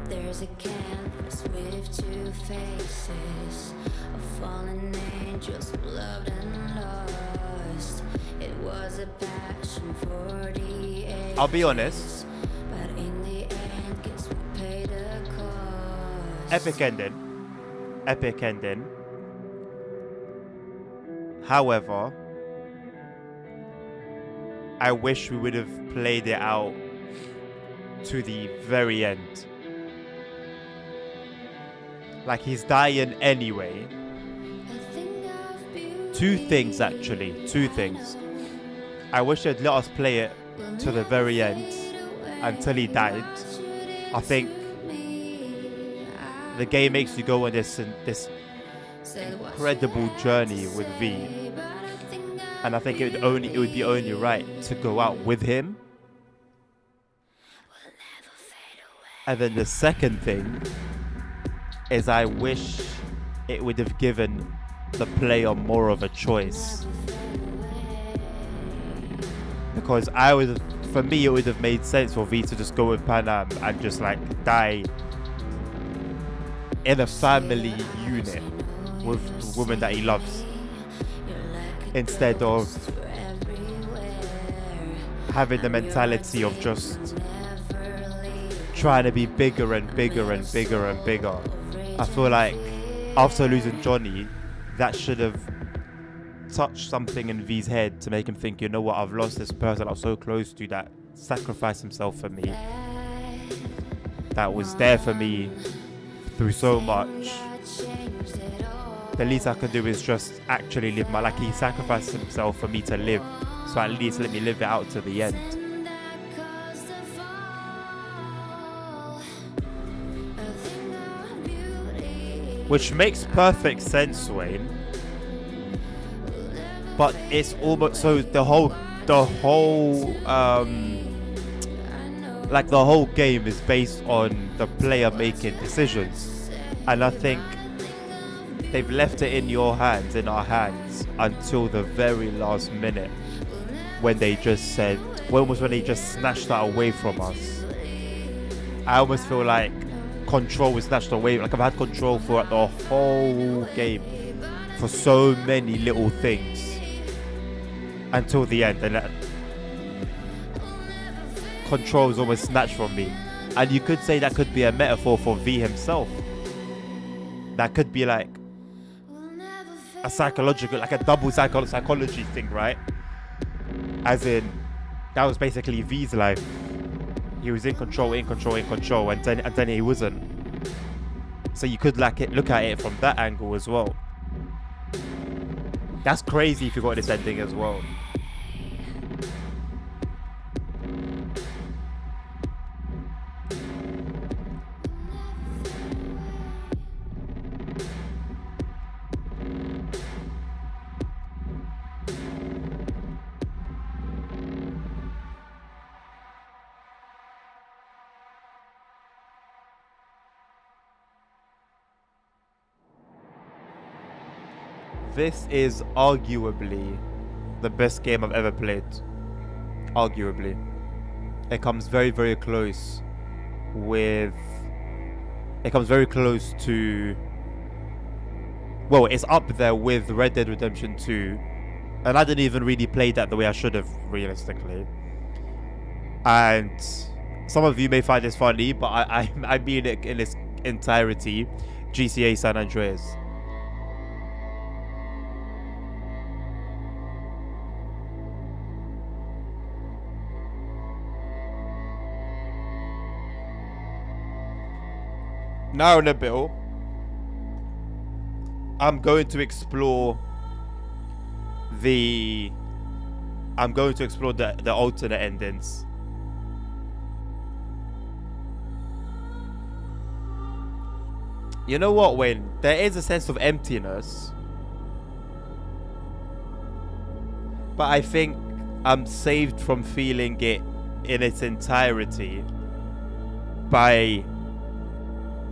There's a canvas with two faces of fallen angels who loved and lost. It was a passion for the ages. I'll be honest. But in the end, guess we paid the cost. Epic ending. Epic ending. However, I wish we would have played it out to the very end. Like, he's dying anyway. Two things, actually. Two things. I wish they'd let us play it to the very end until he died. I think the game makes you go on this incredible journey with V, and I think it would be only right to go out with him. And then the second thing is I wish it would have given the player more of a choice, because for me it would have made sense for V to just go with Panam and just like die in a family unit with the woman that he loves, instead of having the mentality of just trying to be bigger and bigger and bigger and bigger. I feel like after losing Johnny, that should have touched something in V's head to make him think, you know what, I've lost this person I was so close to, that sacrificed himself for me, that was there for me through so much. The least I can do is just actually live my life. He sacrificed himself for me to live, so at least let me live it out to the end. Which makes perfect sense, Wayne. But it's almost so the whole game is based on the player making decisions, and I think they've left it in your hands, in our hands, until the very last minute, when they just said, when they just snatched that away from us. I almost feel like control was snatched away. Like, I've had control throughout the whole game for so many little things until the end, and that control is almost snatched from me. And you could say that could be a metaphor for V himself. That could be like a psychological, like a double psychology thing, right? As in, that was basically V's life. He was in control, and then he wasn't. So you could look at it from that angle as well. That's crazy if you got this ending as well. This is arguably the best game I've ever played. Arguably. It comes very, very close to... Well, it's up there with Red Dead Redemption 2. And I didn't even really play that the way I should have, realistically. And some of you may find this funny, but I mean it in its entirety. GTA San Andreas. Now, Nabil, I'm going to explore the alternate endings. You know what, Wayne? There is a sense of emptiness, but I think I'm saved from feeling it in its entirety by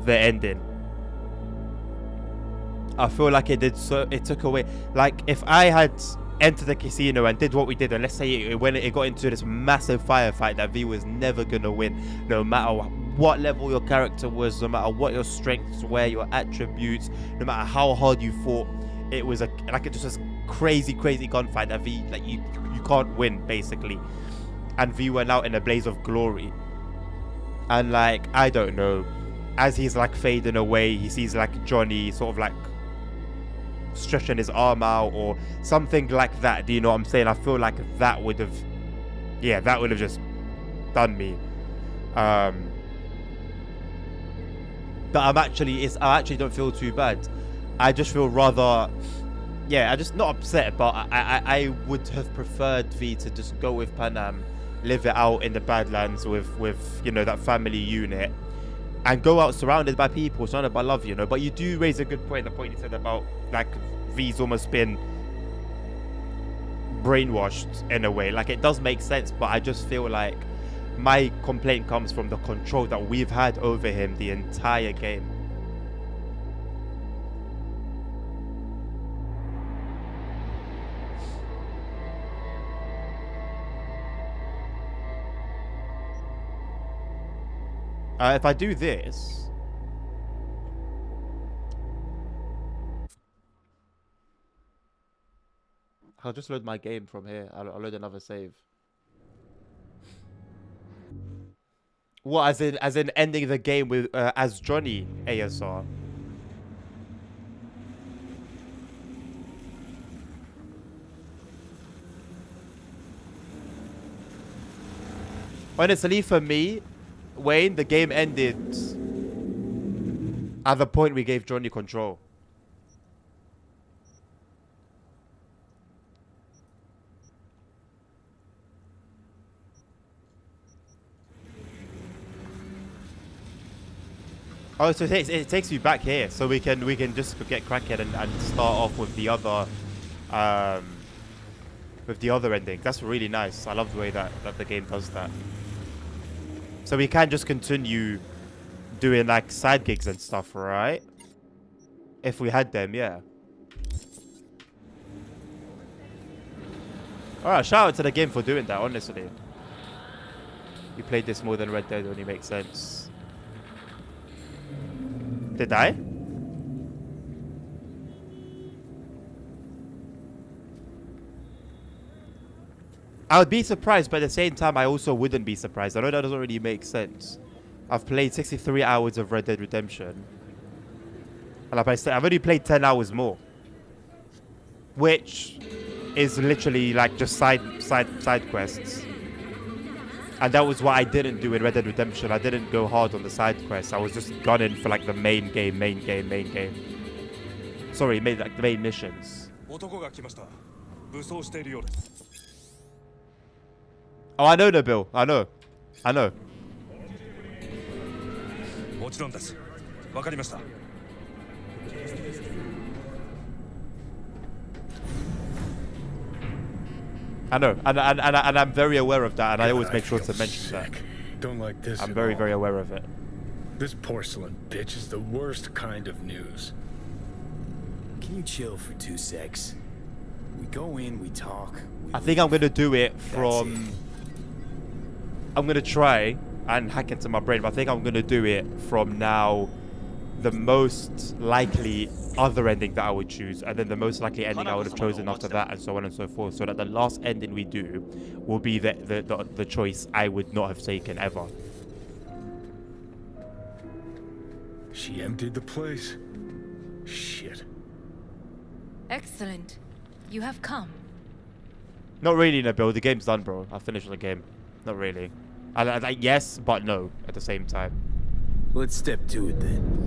the ending. I feel like it took away, like, if I had entered the casino and did what we did, and let's say it got into this massive firefight that V was never gonna win, no matter what level your character was, no matter what your strengths were, your attributes, no matter how hard you fought, it was just this crazy gunfight that V, like, you can't win, basically. And V went out in a blaze of glory, and like, I don't know, as he's like fading away, he sees like Johnny sort of like stretching his arm out or something like that. Do you know what I'm saying? I feel like that would have just done me. that I actually don't feel too bad. I just feel rather, yeah, I just not upset, but I would have preferred V to just go with Panam, live it out in the Badlands with you know, that family unit, and go out surrounded by people, surrounded by love, you know. But you do raise a good point, the point you said about like V's almost been brainwashed in a way. Like, it does make sense, but I just feel like my complaint comes from the control that we've had over him the entire game. If I do this, I'll just load my game from here. I'll load another save. What, as in ending the game with as Johnny ASR? Honestly, for me, Wayne, the game ended at the point we gave Johnny control. Oh, so it takes you back here, so we can just get cracking and start off with the other ending. That's really nice. I love the way that the game does that. So we can just continue doing like side gigs and stuff, right? If we had them, yeah. Alright, shout out to the game for doing that, honestly. You played this more than Red Dead only makes sense. Did I? I would be surprised, but at the same time, I also wouldn't be surprised. I know that doesn't really make sense. I've played 63 hours of Red Dead Redemption. And I've only played 10 hours more. Which is literally like just side quests. And that was what I didn't do in Red Dead Redemption. I didn't go hard on the side quests. I was just gunning for like the main game. Sorry, like the main missions. Oh, I know, Nabil. I know. I know, and I'm very aware of that, and I always make sure to mention that. Don't like this. I'm very, very aware of it. This porcelain bitch is the worst kind of news. Can you chill for 2 secs? We go in, we talk. I think I'm gonna do it from. I'm gonna try and hack into my brain, but I think I'm gonna do it from now. The most likely other ending that I would choose, and then the most likely ending I would have chosen after that, and so on and so forth, so that the last ending we do will be the choice I would not have taken ever. She emptied the place. Shit. Excellent. You have come. Not really, Nabil. The game's done, bro. I finished the game. Not really. Yes, but no at the same time. Let's step to it then.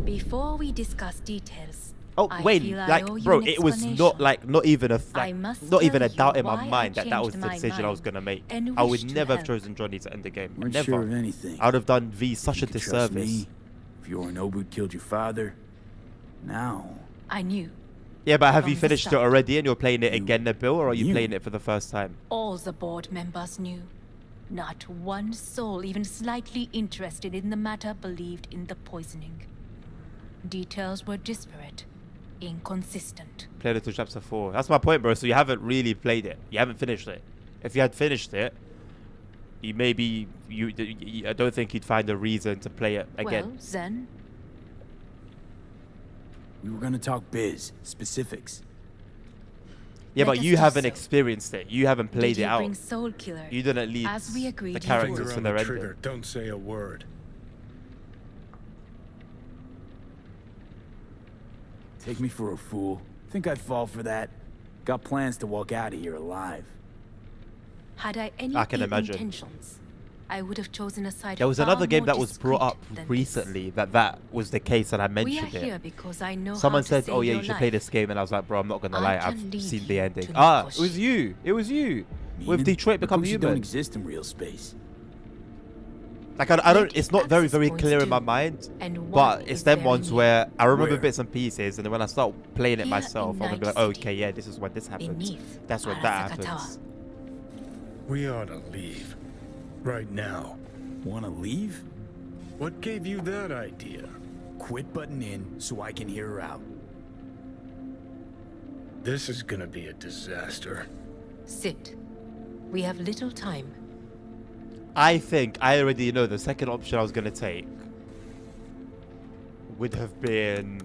Before we discuss details, oh wait, like, bro, it was not even a doubt in my mind that was the decision I was gonna make. I would never have chosen Johnny to end the game. Weren't Never. sure of anything. I would have done V such a disservice. Me, if Yorinobu killed your father, now. I knew. Yeah, but have you finished it already and you're playing it again, Nabil, or are you playing it for the first time? All the board members knew. Not one soul even slightly interested in the matter believed in the poisoning. Details were disparate, inconsistent. Played it to chapter 4. That's my point, bro. So you haven't really played it. You haven't finished it. If you had finished it, I don't think you'd find a reason to play it again. Well, then. We were gonna talk biz, specifics. Yeah, but you haven't experienced it. You haven't played it out. Bring Soul Killer, you didn't lead as we agreed the characters to their ending. Trigger. Don't say a word. Take me for a fool. Think I'd fall for that? Got plans to walk out of here alive. Had I any I can imagine. intentions, I would have chosen a side. There was far another game more that was brought up discreet than recently that was the case, and I We are mentioned here it. because I know Someone how to said, save "Oh yeah, your you should play life. this game," and I was like, "Bro, I'm not gonna I lie, can I've lead seen the you ending." to Ah, it Mikoshi. was you. It was you with Meaning? Detroit Become Mikoshi don't Human. exist in real space. Like I don't. Like It's not very access points clear in my do, mind. and one But it's is them very ones near. where I remember Where? bits and pieces, and then when I start playing it Here myself, in I'm gonna be like, Night City, okay, yeah, this is when this happens. beneath That's when that Arasaka Tower. happens. We ought to leave. Right now. Wanna leave? What gave you that idea? Quit butting in so I can hear her out. This is gonna be a disaster. Sit. We have little time. I think I already know the second option I was gonna take would have been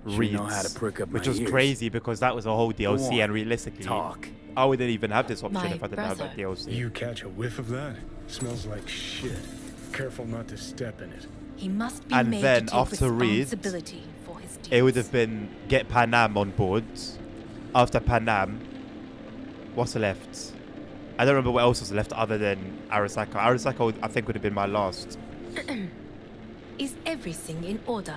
Sure Reeds, know how to prick up which my was ears. crazy because that was a whole DLC, on, and realistically, talk. I wouldn't even have this option My if I didn't have brother. that DLC. You catch a whiff of that? Smells like shit. Careful not to step in it. He must be And made then to take after Reeds, responsibility for his deeds. It would have been get Panam on board. After Panam, what's left? I don't remember what else was left other than Arasaka. Arasaka, I think, would have been my last. Is everything in order?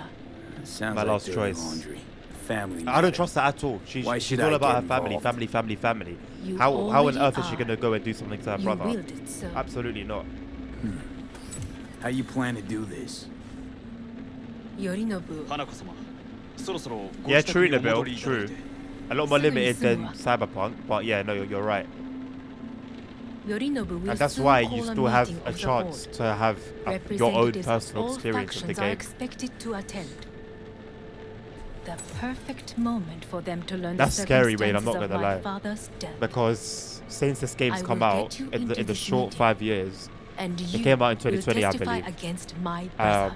Sounds My like last dirty choice. laundry. Family I don't matter. trust her at all. Why She's should all I about her get family, involved? family. You How on already earth is she are. gonna go and do something to her You brother? willed it so. Absolutely not. How you plan to do this? Yorinobu. Yeah, true, Nabil. True. A lot more limited than Summa. Cyberpunk, but yeah, no, you're right. Yorinobu will And that's soon why call you a still have meeting a of the chance board. to have your own Representatives of personal all experience of the factions are game. expected to attend. The perfect moment for them to learn That's the scary, Wayne, I'm not circumstances of gonna my lie. father's death. Because since this game's I come will out get you in the into the this short meeting. 5 years, And it you came out in will 2020, I testify believe. against my brother.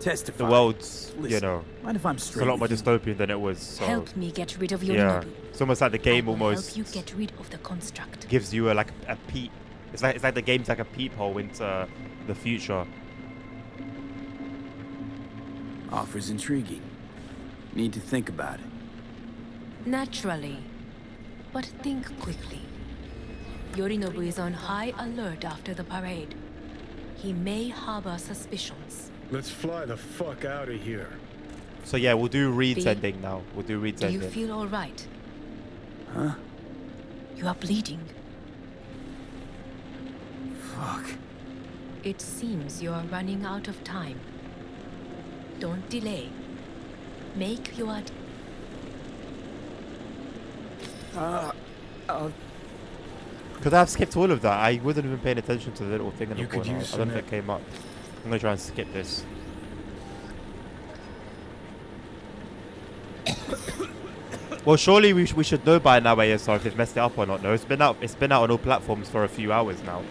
Testify. The world's, you Listen, know, mind if I'm it's a straight lot more with you? dystopian than it was. So, Help me get rid of Yorinobu. yeah, it's almost like the game I will almost help you get rid of the construct. gives you a peep. It's like the game's like a peephole into the future. Offers intriguing. Need to think about it. Naturally. But think quickly. Yorinobu is on high alert after the parade. He may harbor suspicions. Let's fly the fuck out of here. So yeah, we'll do Reed's V, ending now. We'll do Reed's Do you ending. feel all right? Huh? You are bleeding. Fuck. It seems you are running out of time. Don't delay. Make your... Could I have skipped all of that? I wasn't even paying attention to the little thing in the You could corner. use I don't some think it came up. I'm gonna try and skip this. Well, surely we should know by now, ASR, if they've messed it up or not. No, it's been out. It's been out on all platforms for a few hours now.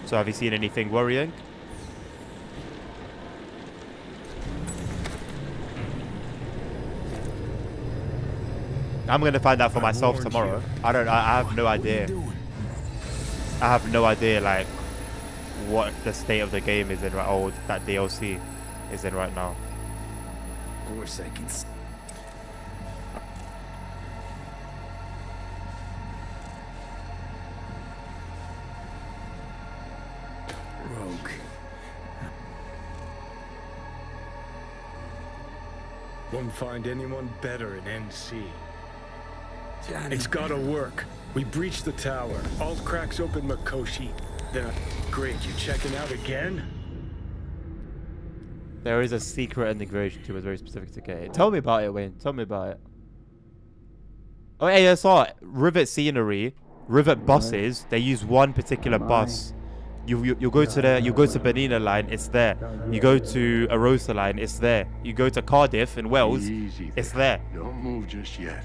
So have you seen anything worrying? I'm gonna find out for myself warned tomorrow. I have no idea. I have no idea, like, what the state of the game is in right, or that DLC is in right now. Of course I can. Rogue. Won't find anyone better in NC. Johnny. It's gotta work. We breach the tower. Alt cracks open Mikoshi. Then, great, you checking out again? There is a secret integration to it, very specific to get it. Tell me about it, Wayne. Tell me about it. Oh, ASR, Rivet scenery, Rivet buses. They use one particular bus. You go to Benina line, it's there. You go to Arosa line, it's there. You go to Cardiff in Wales, Easy it's there. there. Don't move just yet.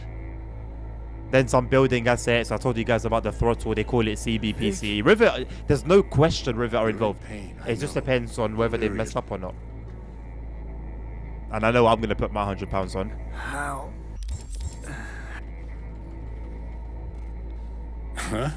Then some building assets. I told you guys about the throttle. They call it CBPC. Rivet, there's no question Rivet are involved. It just depends on whether they've messed up or not. And I know I'm going to put my £100 on. How? Huh?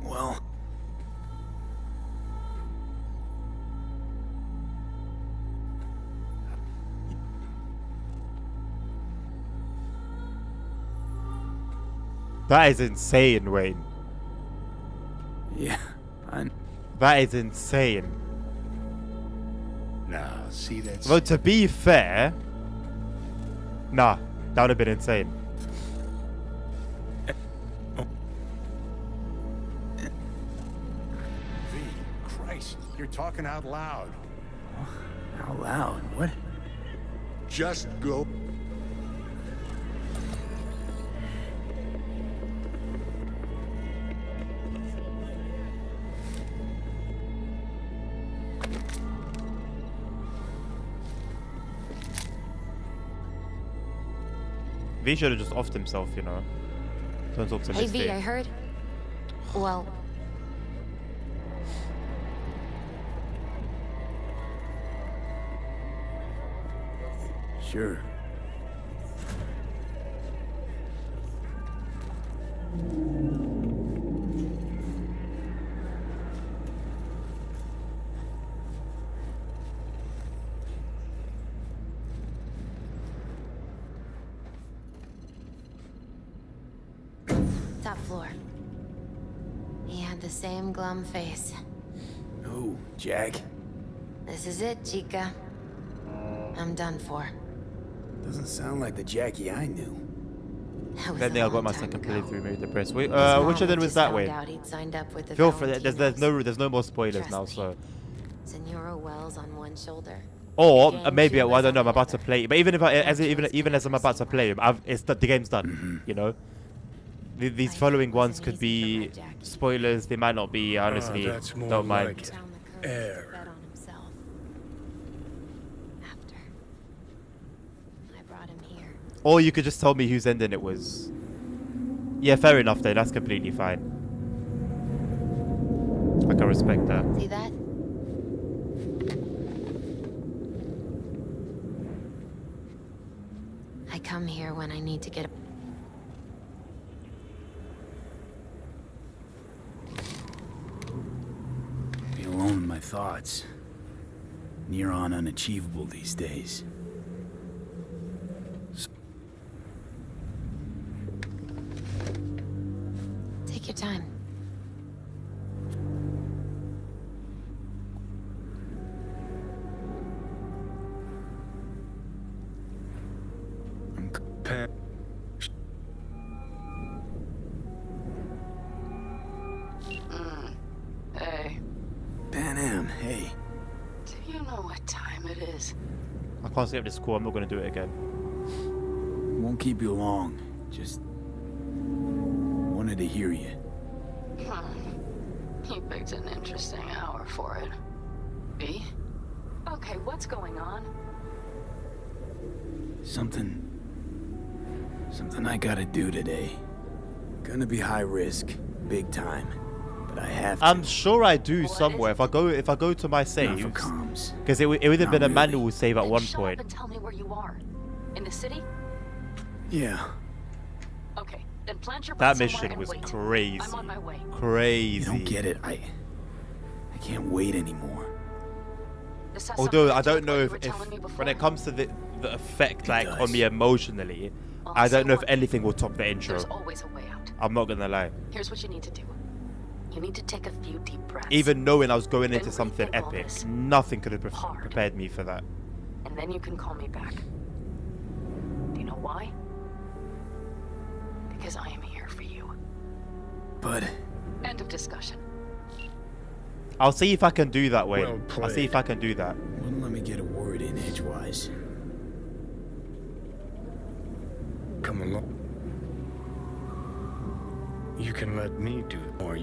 Well, That is insane, Wayne. Yeah, That is insane. Now, see that? Well, to be fair, nah, that would have been insane. V, Christ, you're talking out loud. Out loud? What? Just go. V should have just offed himself, you know. Turns Hey optimistic. V, I heard. Well, Sure. top floor. He had the same glum face. Oh, Jack. This is it, chica. I'm done for. Doesn't sound like the Jackie I knew. Then I got my second playthrough, maybe depressed. Wait, His which of them mom was that just way? found out he'd signed up with the Feel free. There's Valentinos. no more spoilers Trust now, me. so. Senora Wells on one shoulder. Or Gang maybe she well, I was don't know. on I'm about to play, but even if I, as Don't even as I'm about to play him, the game's done. You know. These following ones could be spoilers. They might not be. Honestly, that's more don't mind. like air. Bet on himself. After I brought him here. Or you could just tell me whose ending it was. Yeah, fair enough. Then that's completely fine. I can respect that. See that? I come here when I need to get a Be alone in my thoughts. Near on unachievable these days. Take your time. Hey, Pan Am, hey. do you know what time it is? I can't skip this call. I'm not gonna do it again. Won't keep you long. Just wanted to hear you. You picked an interesting hour for it. B? Okay, what's going on? Something I gotta do today. Gonna be high risk, big time. But I have to. I'm sure I do somewhere. If I go to my saves, because it would have been a manual save at one point. And tell me where you are. In the city? Yeah. Okay, then plant your That butt somewhere mission and was wait. crazy. I'm on my way. Crazy. You don't get it. I can't wait anymore. This has Although something I to do don't with know what you if were telling me when before. it comes to the effect like on me emotionally, I don't know if anything will top the intro. There's always a way out. I'm not gonna lie. Here's what you need to do. You need to take a few deep breaths. Even knowing I was going into Then something rethink all epic, this. nothing could have prepared me for that. And then you can call me back. Do you know why? Because I am here for you. But End of discussion. I'll see if I can do that, Wayne. Well I'll see if I can do that. wouldn't let me get a word in edgewise. Come along. You can let me do more.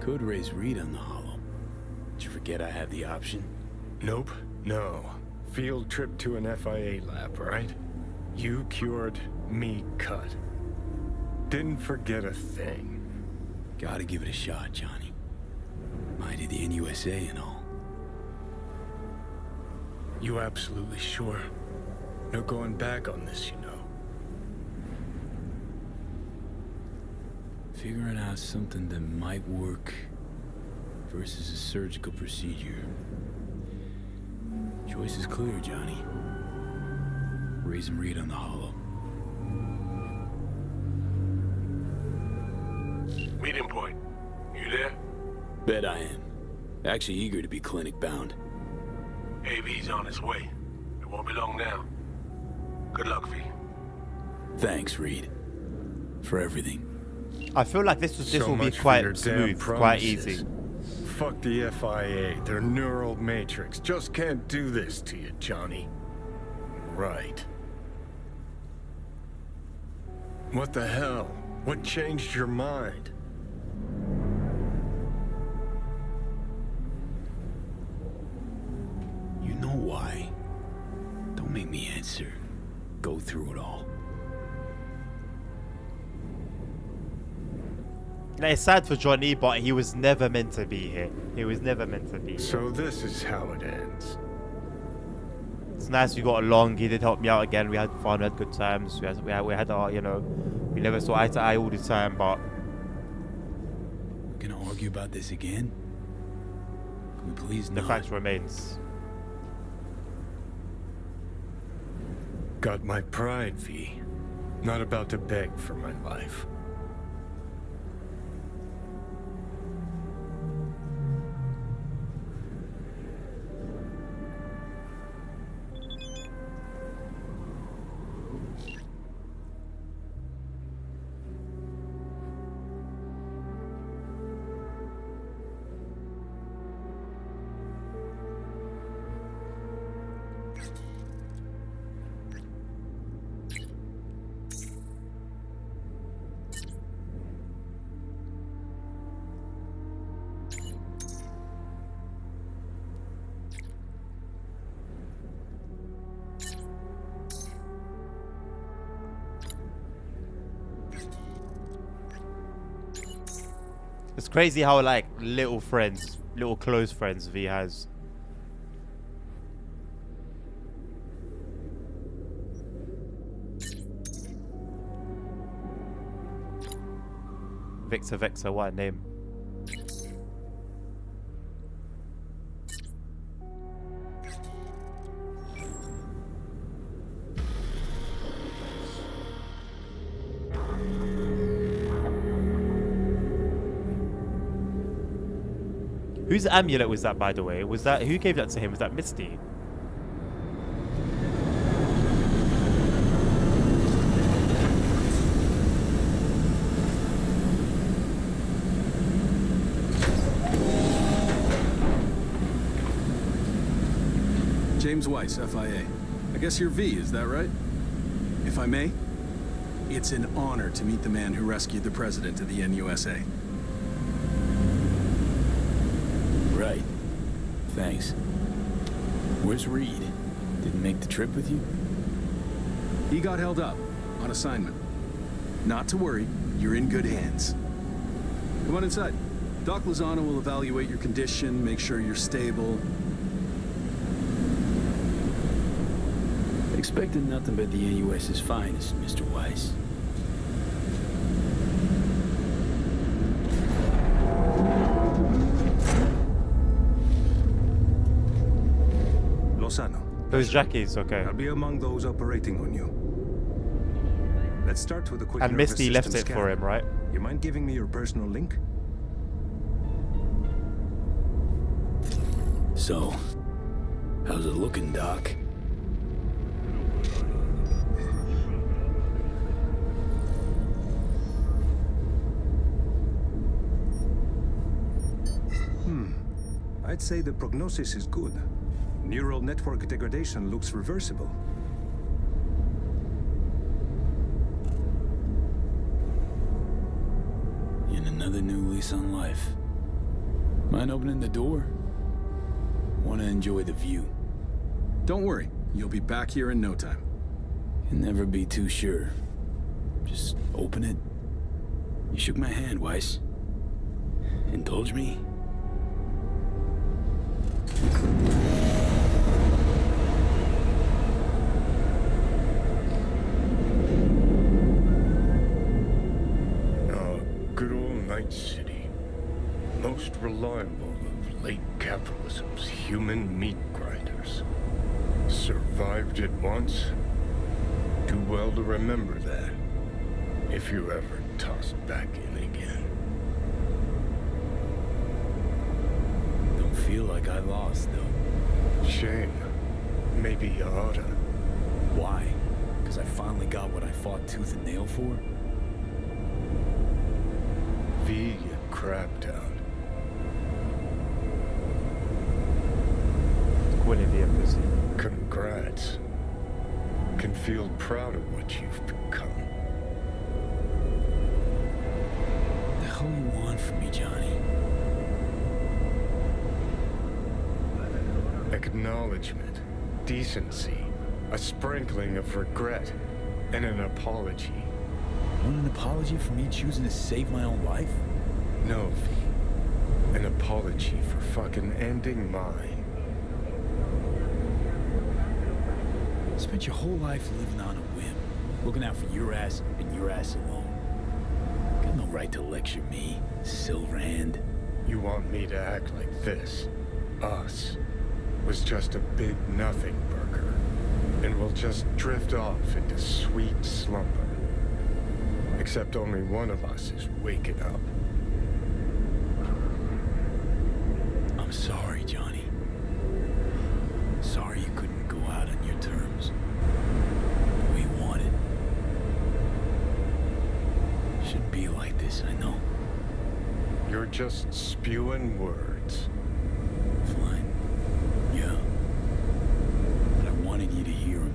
Could raise Reed on the hollow. Did you forget I have the option? Nope. No. Field trip to an FIA lab, right? You cured, me cut. Didn't forget a thing. Gotta give it a shot, Johnny. Mighty the NUSA and all. You absolutely sure? No going back on this, you know. Figuring out something that might work versus a surgical procedure. Choice is clear, Johnny. Raising Reed on the hollow. Meeting point. You there? Bet I am. Actually eager to be clinic bound. AV's on his way. It won't be long now. Good luck, V. Thanks, Reed. For everything. I feel like this So will be much for your quite damn smooth, quite promises. easy. Fuck the FIA. Their neural matrix just can't do this to you, Johnny. Right. What the hell? What changed your mind? You know why. Don't make me answer. Go through it all. Now, it's sad for Johnny, but he was never meant to be here. He was never meant to be here. So this is how it ends. It's nice we got along. He did help me out again. We had fun. We had good times. We had our, you know, we never saw eye to eye all the time, but... We're gonna argue about this again? Can we please the not? fact remains. Got my pride, V. Not about to beg for my life. It's crazy how, like, little friends, little close friends V has. Victor, what a name. Whose amulet was that, by the way? Was that, who gave that to him? Was that Misty? James Weiss, FIA. I guess you're V, is that right? If I may, it's an honor to meet the man who rescued the president of the NUSA. Right. Thanks. Where's Reed? Didn't make the trip with you? He got held up on assignment. Not to worry, you're in good hands. Come on inside. Doc Lozano will evaluate your condition, make sure you're stable. Expected nothing but the NUS's finest, Mr. Weiss. Lozano. Those jackies, okay. I'll be among those operating on you. Let's start with a quick And Misty nervous left system it for scan. him, right? You mind giving me your personal link? So, how's it looking, Doc? I'd say the prognosis is good. Neural network degradation looks reversible. And another new lease on life. Mind opening the door? Want to enjoy the view. Don't worry, you'll be back here in no time. Can never be too sure. Just open it. You shook my hand, Weiss. Indulge me? Good old Night City. Most reliable of late capitalism's human meat grinders. Survived it once, Too well to remember that. If you ever tossed back in again. Don't feel like I lost, though. Shame. Maybe you oughta. Why? Because I finally got what I fought tooth and nail for? V, you crapped out. Quality of pussy. Congrats. Can feel proud of what you've become. What the hell you want from me, Johnny? Acknowledgement, decency, a sprinkling of regret, and an apology. Want an apology for me choosing to save my own life? No, V. An apology for fucking ending mine. Spent your whole life living on a whim, looking out for your ass and your ass alone. Got no right to lecture me, Silverhand. You want me to act like this? Us was just a big nothing burger, and we'll just drift off into sweet slumber. Except only one of us is waking up. I'm sorry, Johnny. Sorry you couldn't go out on your terms. The way you wanted. Shouldn't be like this, I know. You're just spewing words. Fine. Yeah. But I wanted you to hear them.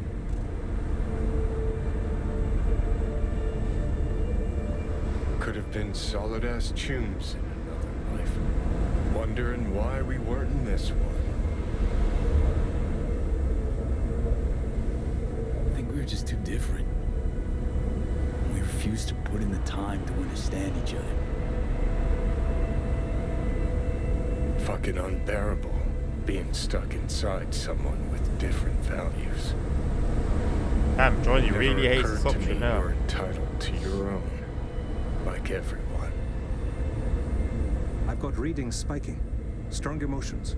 Could have been solid-ass tunes in another life. Wondering why we weren't in this one. I think we were just too different. We refused to put in the time to understand each other. Fucking unbearable, being stuck inside someone with different values. Damn, John, you Never really hate occurred this to option me now. You're entitled to your own, like everyone. I've got readings spiking. Strong emotions.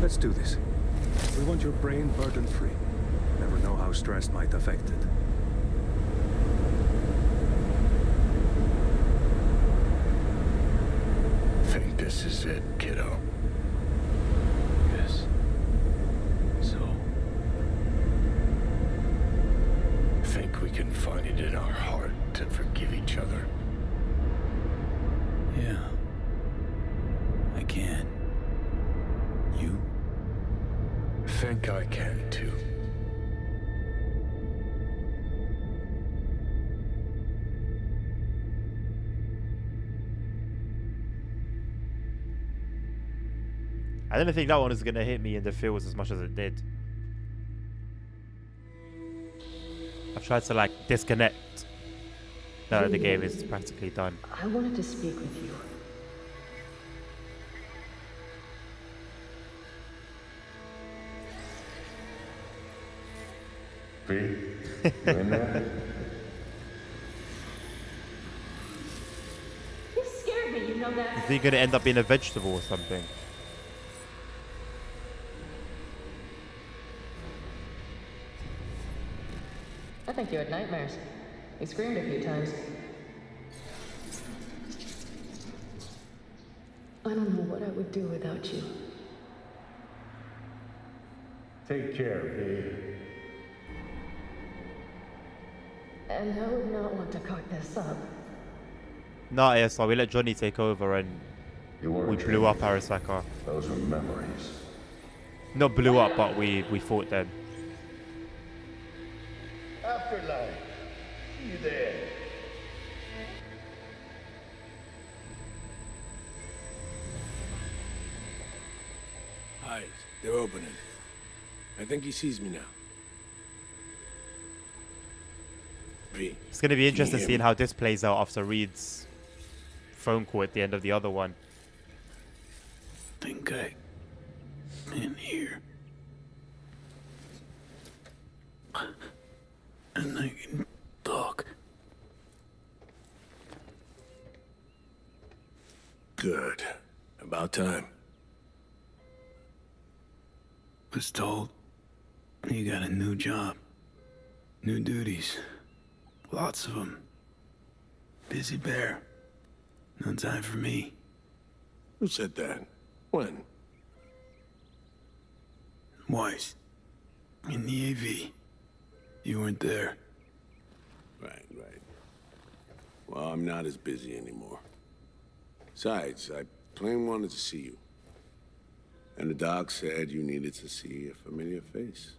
Let's do this. We want your brain burden-free. Never know how stress might affect it. Think this is it, kiddo? Yes. So? Think we can find it in our heart to forgive each other? Yeah. I can. You? Think I can, too. I didn't think that one was gonna hit me in the feels as much as it did. I've tried to like disconnect. No, the game is practically done. I wanted to speak with you. V, you in there? You scared me, you know that. Is he gonna end up being a vegetable or something? I think you had nightmares. You screamed a few times. I don't know what I would do without you. Take care, V. And I would not want to cock this up. Nah, yeah, so we let Johnny take over and You weren't we blew up changed. Arasaka. Those were memories. Not blew up, but we fought them. Afterlife. See you there. Eyes, they're opening. I think he sees me now. V. It's gonna be interesting hear seeing me? how this plays out after Reed's phone call at the end of the other one. Think I in here. And I can talk. Good. About time. Was told You got a new job. New duties. Lots of them. Busy bear. No time for me. Who said that? When? Weiss. In the AV. You weren't there. Right. Well, I'm not as busy anymore. Besides, I plain wanted to see you. And the doc said you needed to see a familiar face.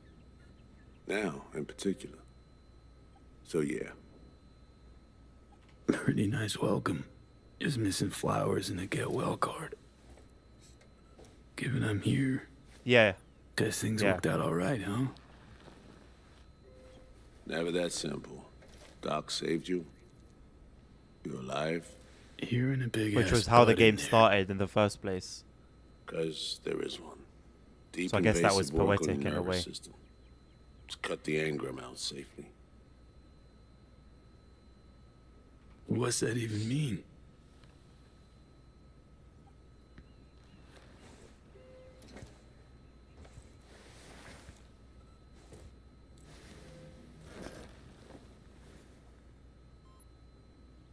Now, in particular. So, yeah. Pretty nice welcome. Just missing flowers and a get well card. Given I'm here. Yeah. Guess things worked out all right, huh? Never that simple. Doc saved you. You're alive. Here in a big Which was how the game started in the first place. Because there is one. Deep So I guess that was invasive work on poetic the in a nervous way. system. To cut the engram out safely. What's that even mean?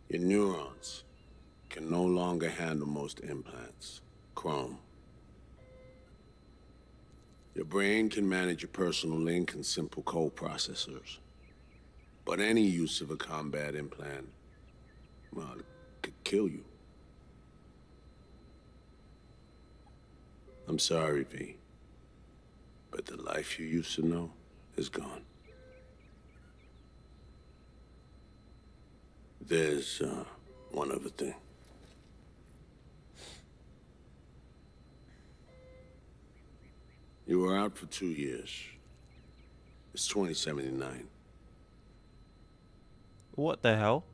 Your neurons can no longer handle most implants. Chrome. Your brain can manage your personal link and simple code processors. But any use of a combat implant, well, it could kill you. I'm sorry, V. But the life you used to know is gone. There's, one other thing. You were out for 2 years. It's 2079. What the hell?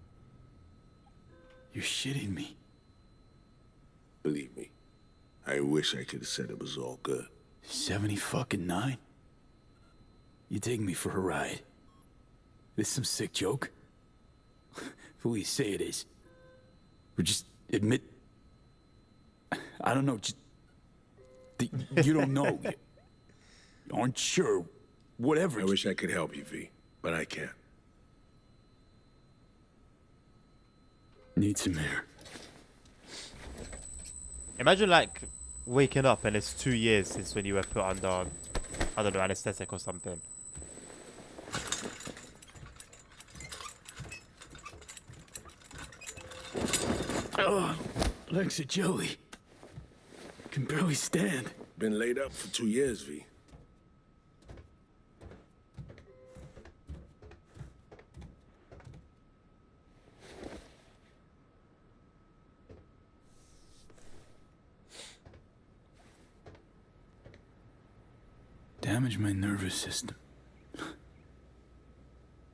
You're shitting me. Believe me, I wish I could have said it was all good. 70 fucking 9? You take me for a ride. This some sick joke? Who do you say it is? Or just admit... I don't know, just... You don't know. You aren't sure. Whatever. I wish I could help you, V, but I can't. Need some air. Imagine like waking up and it's 2 years since when you were put under, I don't know, anesthetic or something. Oh, legs are jelly. Can barely stand. Been laid up for 2 years, V. Damaged my nervous system.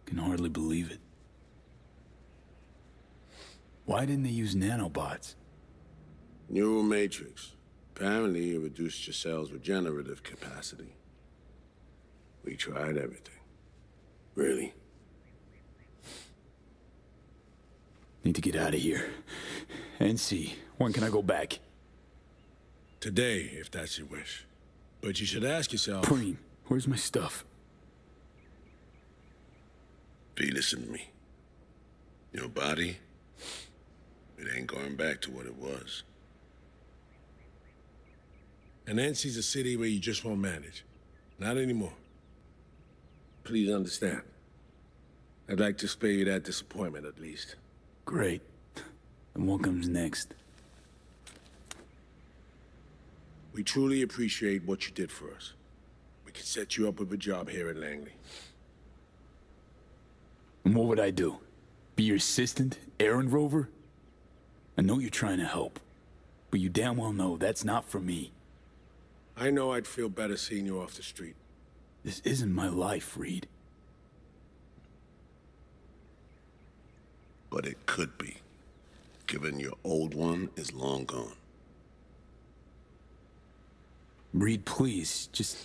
Can hardly believe it. Why didn't they use nanobots? Neural matrix. Apparently, it reduced your cell's regenerative capacity. We tried everything. Really? Need to get out of here. NC, when can I go back? Today, if that's your wish. But you should ask yourself... Preem, where's my stuff? V, listen to me. Your body, it ain't going back to what it was. And NC's a city where you just won't manage. Not anymore. Please understand. I'd like to spare you that disappointment, at least. Great. And what comes next? We truly appreciate what you did for us. We can set you up with a job here at Langley. And what would I do? Be your assistant? Errand rover? I know you're trying to help. But you damn well know that's not for me. I know I'd feel better seeing you off the street. This isn't my life, Reed. But it could be, given your old one is long gone. Reed, please, just...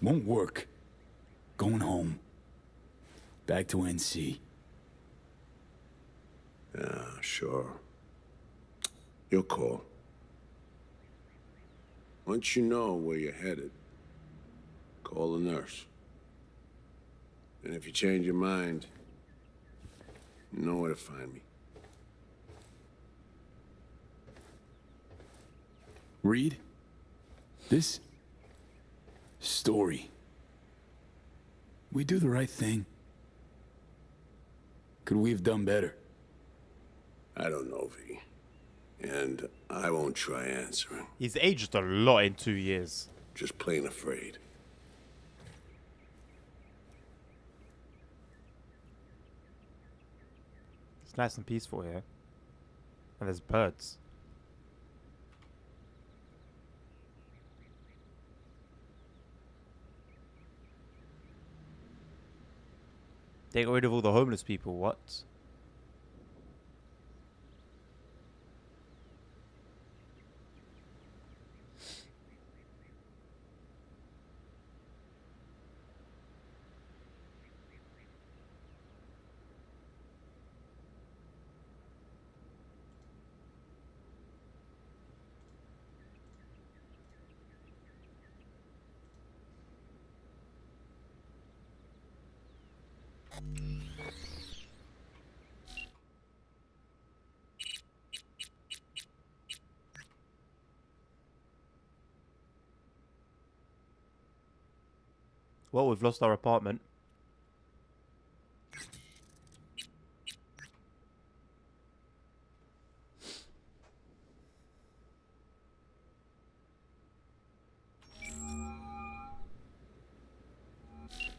won't work. Going home. Back to NC. Yeah, sure. Your call. Once you know where you're headed, call a nurse. And if you change your mind, you know where to find me. Reed? This story. We do the right thing. Could we have done better? I don't know, V. And I won't try answering. He's aged a lot in 2 years. Just plain afraid. It's nice and peaceful here. And there's birds. They got rid of all the homeless people, what? Well, we've lost our apartment.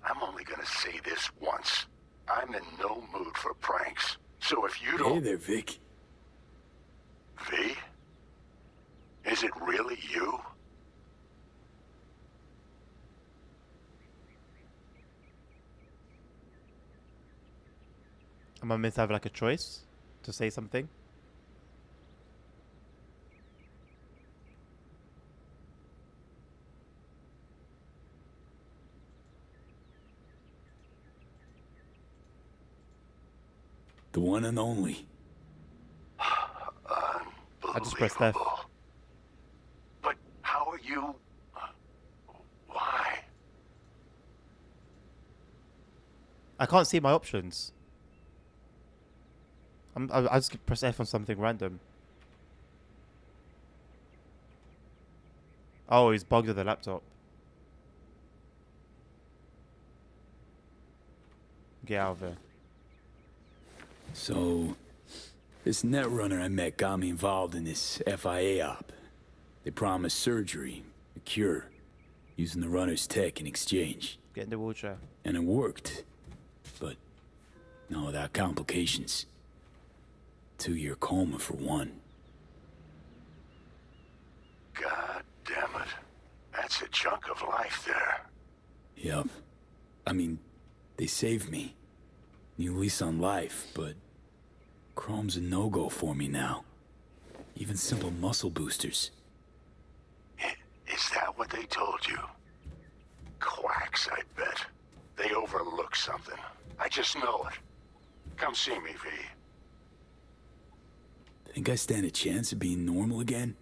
I'm only gonna say this once. I'm in no mood for pranks. So if you don't... Hey there, Vic. V? Is it really you? Am I meant to have like a choice to say something? The one and only. I just pressed F. But how are you... Why? I can't see my options. I just press F on something random. Oh, he's bugged with the laptop. Get out of there. So, this netrunner I met got me involved in this FIA op. They promised surgery, a cure, using the runner's tech in exchange. Get in the wheelchair. And it worked. But, no, without complications. 2-year coma for one. God damn it. That's a chunk of life there. Yup. I mean, they saved me. New lease on life, but Chrome's a no-go for me now. Even simple muscle boosters. Is that what they told you? Quacks, I bet. They overlook something. I just know it. Come see me, V. Think I stand a chance of being normal again?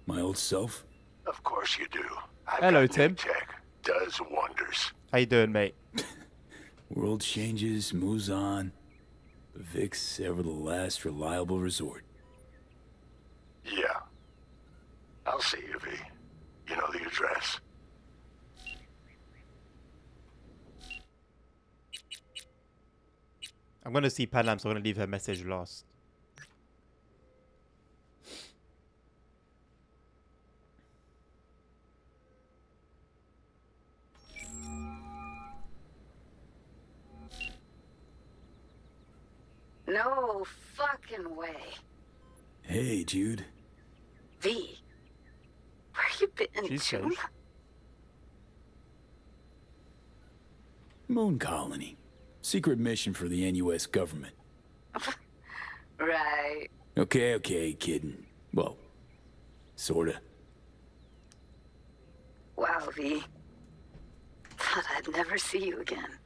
My old self? Of course you do. Hello, Tim. Tech does wonders. How you doing, mate? World changes, moves on. But Vic's ever the last reliable resort. Yeah. I'll see you, V. You know the address. I'm gonna see Panam, so I'm gonna leave her message last. No fucking way. Hey, Jude. V. Where you been, She's June? safe. Moon Colony. Secret mission for the NUS government. Right. Okay, kidding. Well, sorta. Wow, V. Thought I'd never see you again.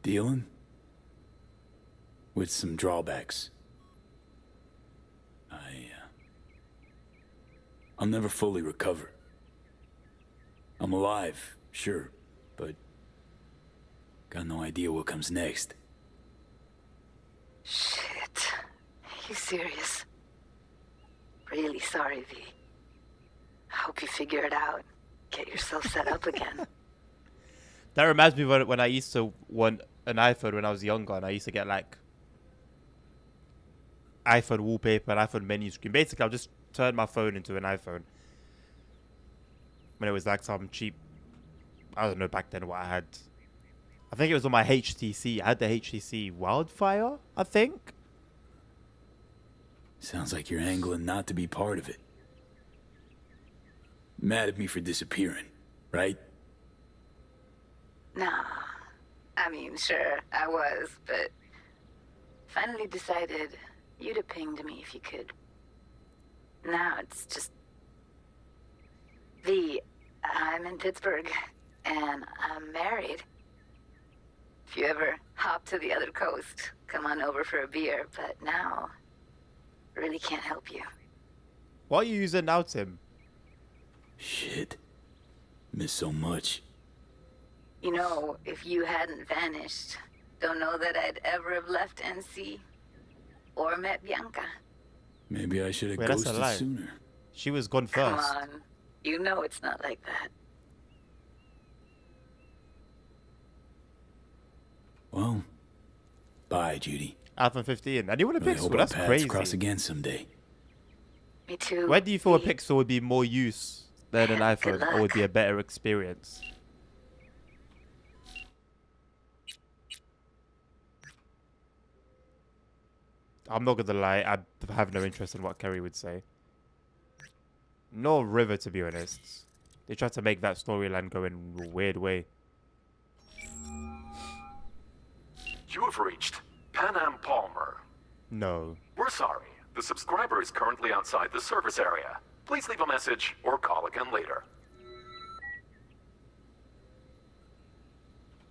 Dealing with some drawbacks. I'll never fully recover. I'm alive, sure, Got no idea what comes next. Shit. Are you serious? Really sorry, V. Hope you figure it out. Get yourself set up again. That reminds me when I used to want an iPhone when I was younger, and I used to get like iPhone wallpaper and iPhone menu screen. Basically, I'll just turn my phone into an iPhone. When it was like some cheap, I don't know back then what I had. I think it was on my HTC. I had the HTC Wildfire, I think. Sounds like you're angling not to be part of it. Mad at me for disappearing, right? Nah. I mean, sure, I was, but finally decided you'd have pinged me if you could. Now it's just... V, I'm in Pittsburgh, and I'm married. If you ever hop to the other coast, come on over for a beer, but now, really can't help you. What are you using now, Tim? Shit. Miss so much. You know, if you hadn't vanished, don't know that I'd ever have left NC or met Bianca. Maybe I should have Wait, that's a ghosted lie. sooner. She was gone Come first. on, you know it's not like that. Well, bye, Judy. iPhone 15. And you want a Really Pixel? hope our That's paths crazy. cross again someday. Me too. Where do you feel a Pixel would be more use than an Good iPhone, or would be a better experience? I'm not gonna lie, I have no interest in what Kerry would say. Nor River, to be honest. They tried to make that storyline go in a weird way. You have reached Pan Am Palmer. No. We're sorry. The subscriber is currently outside the service area. Please leave a message or call again later.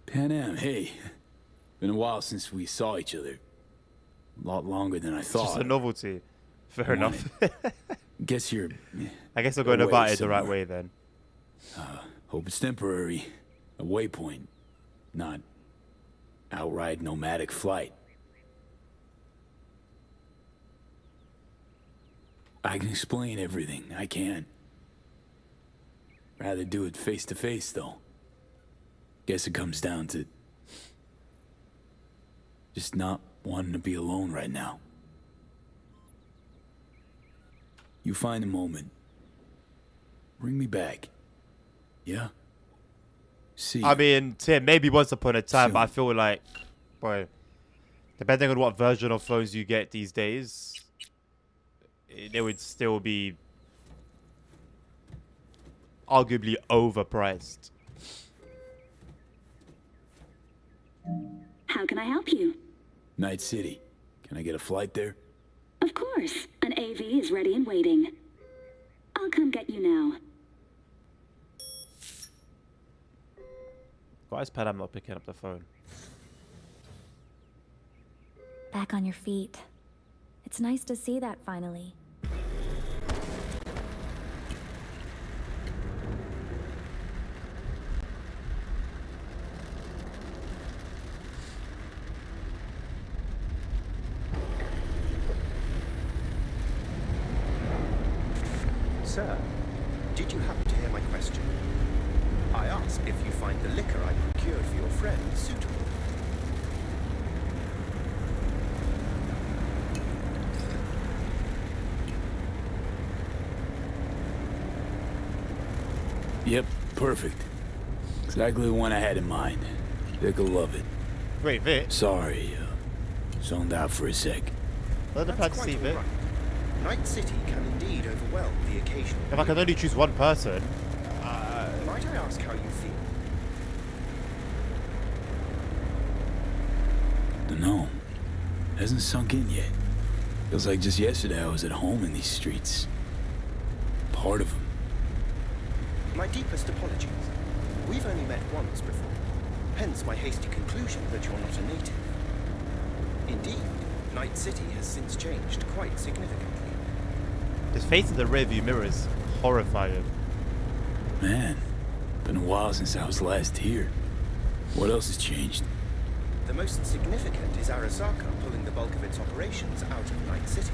Pan Am, hey. Been a while since we saw each other. A lot longer than I It's thought. just a novelty. Fair enough. Guess you're... I guess I'm going away about it the right somewhere. way then. Hope it's temporary. A waypoint. Not outright nomadic flight. I can explain everything. I can. Rather do it face to face, though. Guess it comes down to just not wanting to be alone right now. You find a moment. Bring me back. Yeah? See. I mean, Tim, maybe once upon a time, but I feel like, boy, depending on what version of phones you get these days, it would still be arguably overpriced. How can I help you? Night City. Can I get a flight there? Of course. An AV is ready and waiting. I'll come get you now. Why is Padam not picking up the phone? Back on your feet. It's nice to see that finally. Sir, did you happen to hear my question? I asked if you find the liquor I procured for your friend suitable. Yep, perfect. Exactly the one I had in mind. Vic will love it. Wait, Vic? Sorry, zoned out for a sec. Let the plan to see Vic. Night City can indeed overwhelm the occasional. If I can only choose one person. Might I ask how you feel? Dunno. Hasn't sunk in yet. Feels like just yesterday I was at home in these streets. Part of them. My deepest apologies. We've only met once before. Hence my hasty conclusion that you're not a native. Indeed, Night City has since changed quite significantly. His face in the rearview mirror is horrifying. Man, been a while since I was last here. What else has changed? The most significant is Arasaka pulling the bulk of its operations out of Night City.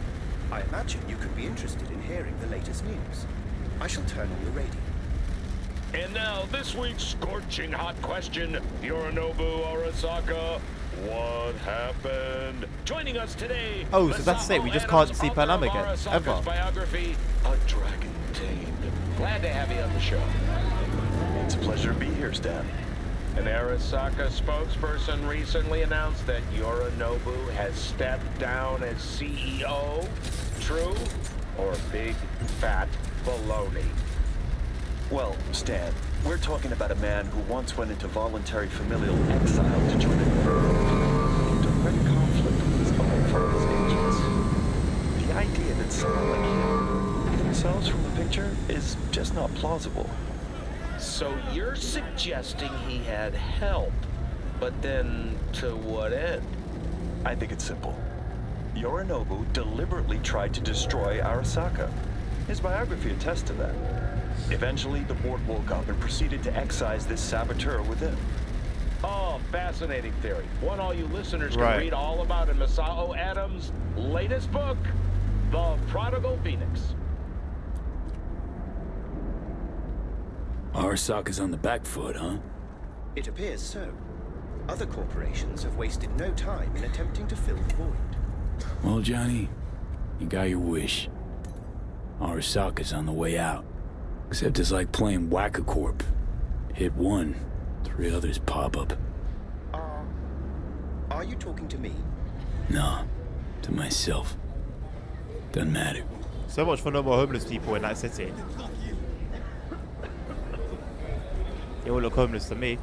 I imagine you could be interested in hearing the latest news. I shall turn on the radio. And now, this week's scorching hot question, Yorinobu Arasaka, what happened? Joining us today, Oh, so that's it. We just can't see Panam again, ever. Biography, A Dragon Tamed. Glad to have you on the show. It's a pleasure to be here, Stan. An Arasaka spokesperson recently announced that Yorinobu has stepped down as CEO. True or big fat baloney? Well, Stan, we're talking about a man who once went into voluntary familial exile to join a in direct conflict with his own father's agents. The idea that someone like him removed themselves from the picture is just not plausible. So you're suggesting he had help, but then to what end? I think it's simple. Yorinobu deliberately tried to destroy Arasaka. His biography attests to that. Eventually, the board woke up and proceeded to excise this saboteur within. Oh, fascinating theory. One all you listeners can Right. read all about in Masao Adams' latest book, The Prodigal Phoenix. Arasaka's on the back foot, huh? It appears so. Other corporations have wasted no time in attempting to fill the void. Well, Johnny, you got your wish. Arasaka's on the way out. Except it's like playing Whack-A-Corp. Hit one, 3 others pop up. Are you talking to me? No, to myself. Doesn't matter. So much for no more homeless people in that city. They all look homeless to me.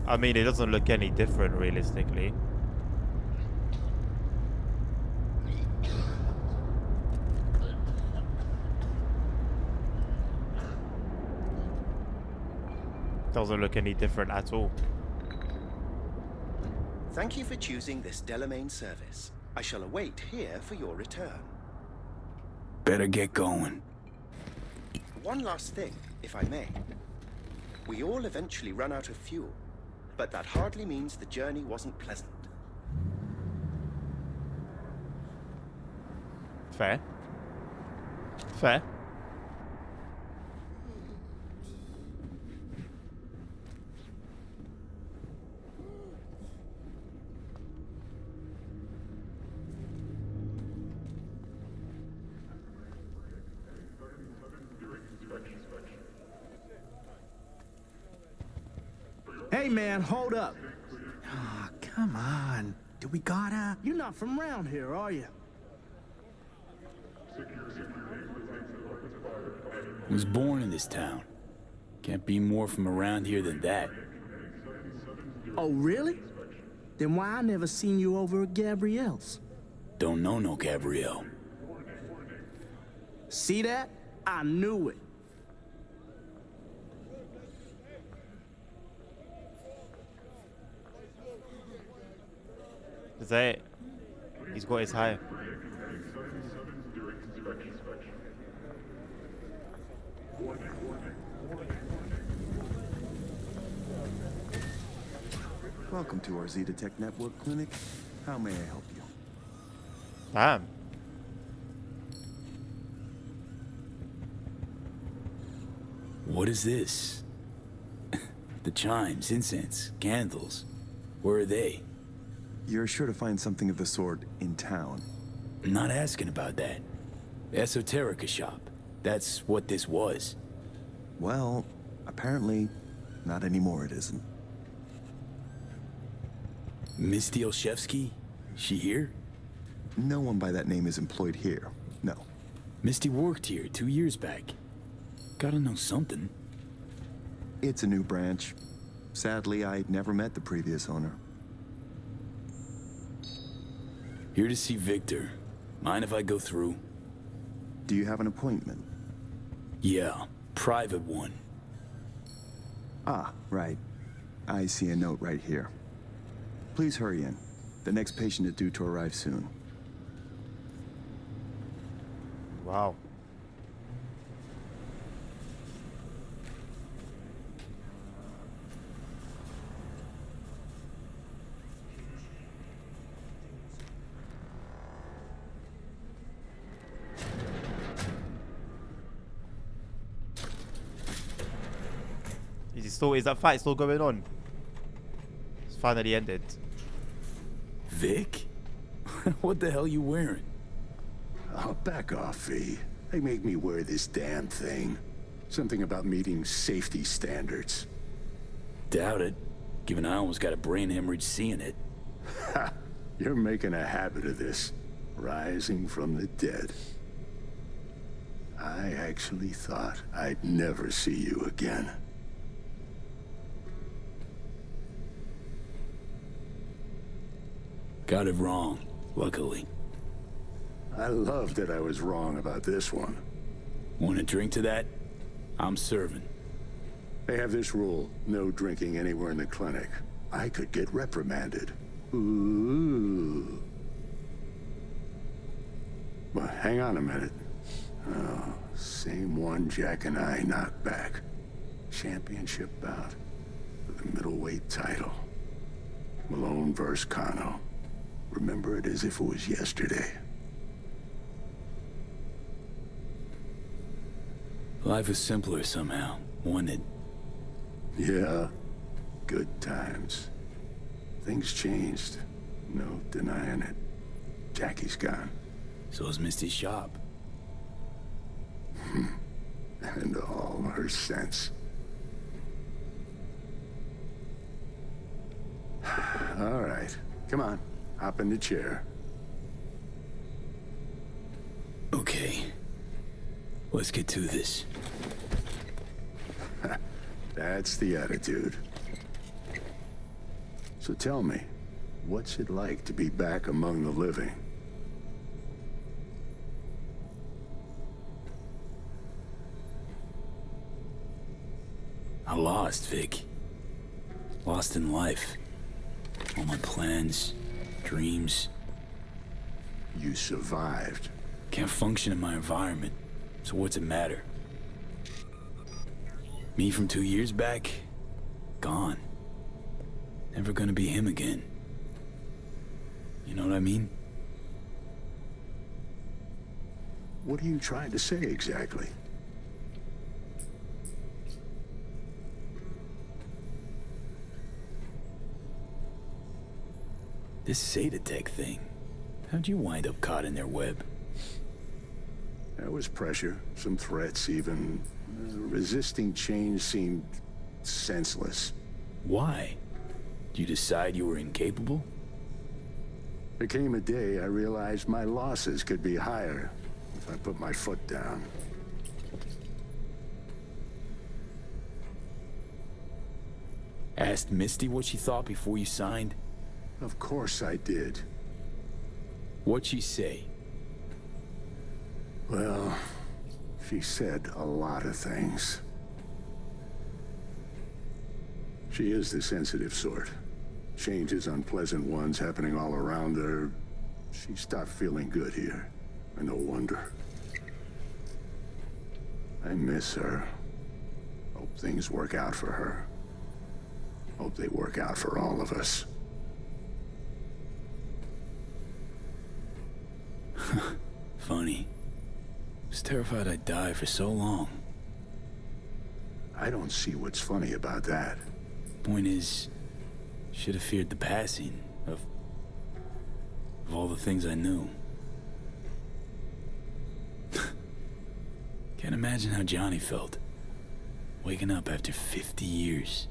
I mean, it doesn't look any different realistically. Doesn't look any different at all. Thank you for choosing this Delamain service. I shall await here for your return. Better get going. One last thing, if I may. We all eventually run out of fuel, but that hardly means the journey wasn't pleasant. Fair. Fair. Hey man, hold up. Ah, come on. Do we gotta? You're not from around here, are you? Was born in this town. Can't be more from around here than that. Oh, really? Then why I never seen you over at Gabrielle's? Don't know no Gabrielle. See that? I knew it. Is that it? He's got his high. Welcome to our Zetatech Network Clinic. How may I help you? Damn. What is this? The chimes, incense, candles. Where are they? You're sure to find something of the sort in town. I'm not asking about that. Esoterica shop. That's what this was. Well, apparently, not anymore it isn't. Misty Olszewski? She here? No one by that name is employed here, no. Misty worked here 2 years back. Gotta know something. It's a new branch. Sadly, I never met the previous owner. Here to see Victor. Mind if I go through? Do you have an appointment? Yeah, private one. Ah, right. I see a note right here. Please hurry in. The next patient is due to arrive soon. Wow. Is that fight still going on? It's finally ended. Vic? What the hell you wearing? Oh, back off, V. They make me wear this damn thing. Something about meeting safety standards. Doubt it, given I almost got a brain hemorrhage seeing it. Ha! You're making a habit of this. Rising from the dead. I actually thought I'd never see you again. Got it wrong, luckily. I love that I was wrong about this one. Want a drink to that? I'm serving. They have this rule, no drinking anywhere in the clinic. I could get reprimanded. Ooh. But hang on a minute. Oh, same one Jack and I knocked back. Championship bout for the middleweight title. Malone versus Kano. Remember it as if it was yesterday. Life is simpler somehow, wasn't it? Yeah, good times. Things changed. No denying it. Jackie's gone. So's Misty's shop. And all her sense. All right, come on. Hop in the chair. Okay. Let's get to this. That's the attitude. So tell me, what's it like to be back among the living? I lost, Vic. Lost in life. All my plans, dreams. You survived. Can't function in my environment, so what's it matter? Me from 2 years back? Gone. Never gonna be him again. You know what I mean? What are you trying to say exactly? This Zetatech thing. How'd you wind up caught in their web? There was pressure, some threats even. Resisting change seemed senseless. Why? Did you decide you were incapable? There came a day I realized my losses could be higher if I put my foot down. Asked Misty what she thought before you signed? Of course I did. What'd she say? Well, she said a lot of things. She is the sensitive sort. Changes, unpleasant ones happening all around her. She stopped feeling good here. And no wonder. I miss her. Hope things work out for her. Hope they work out for all of us. Funny. Was terrified I'd die for so long. I don't see what's funny about that. Point is, should have feared the passing of all the things I knew. Can't imagine how Johnny felt. Waking up after 50 years.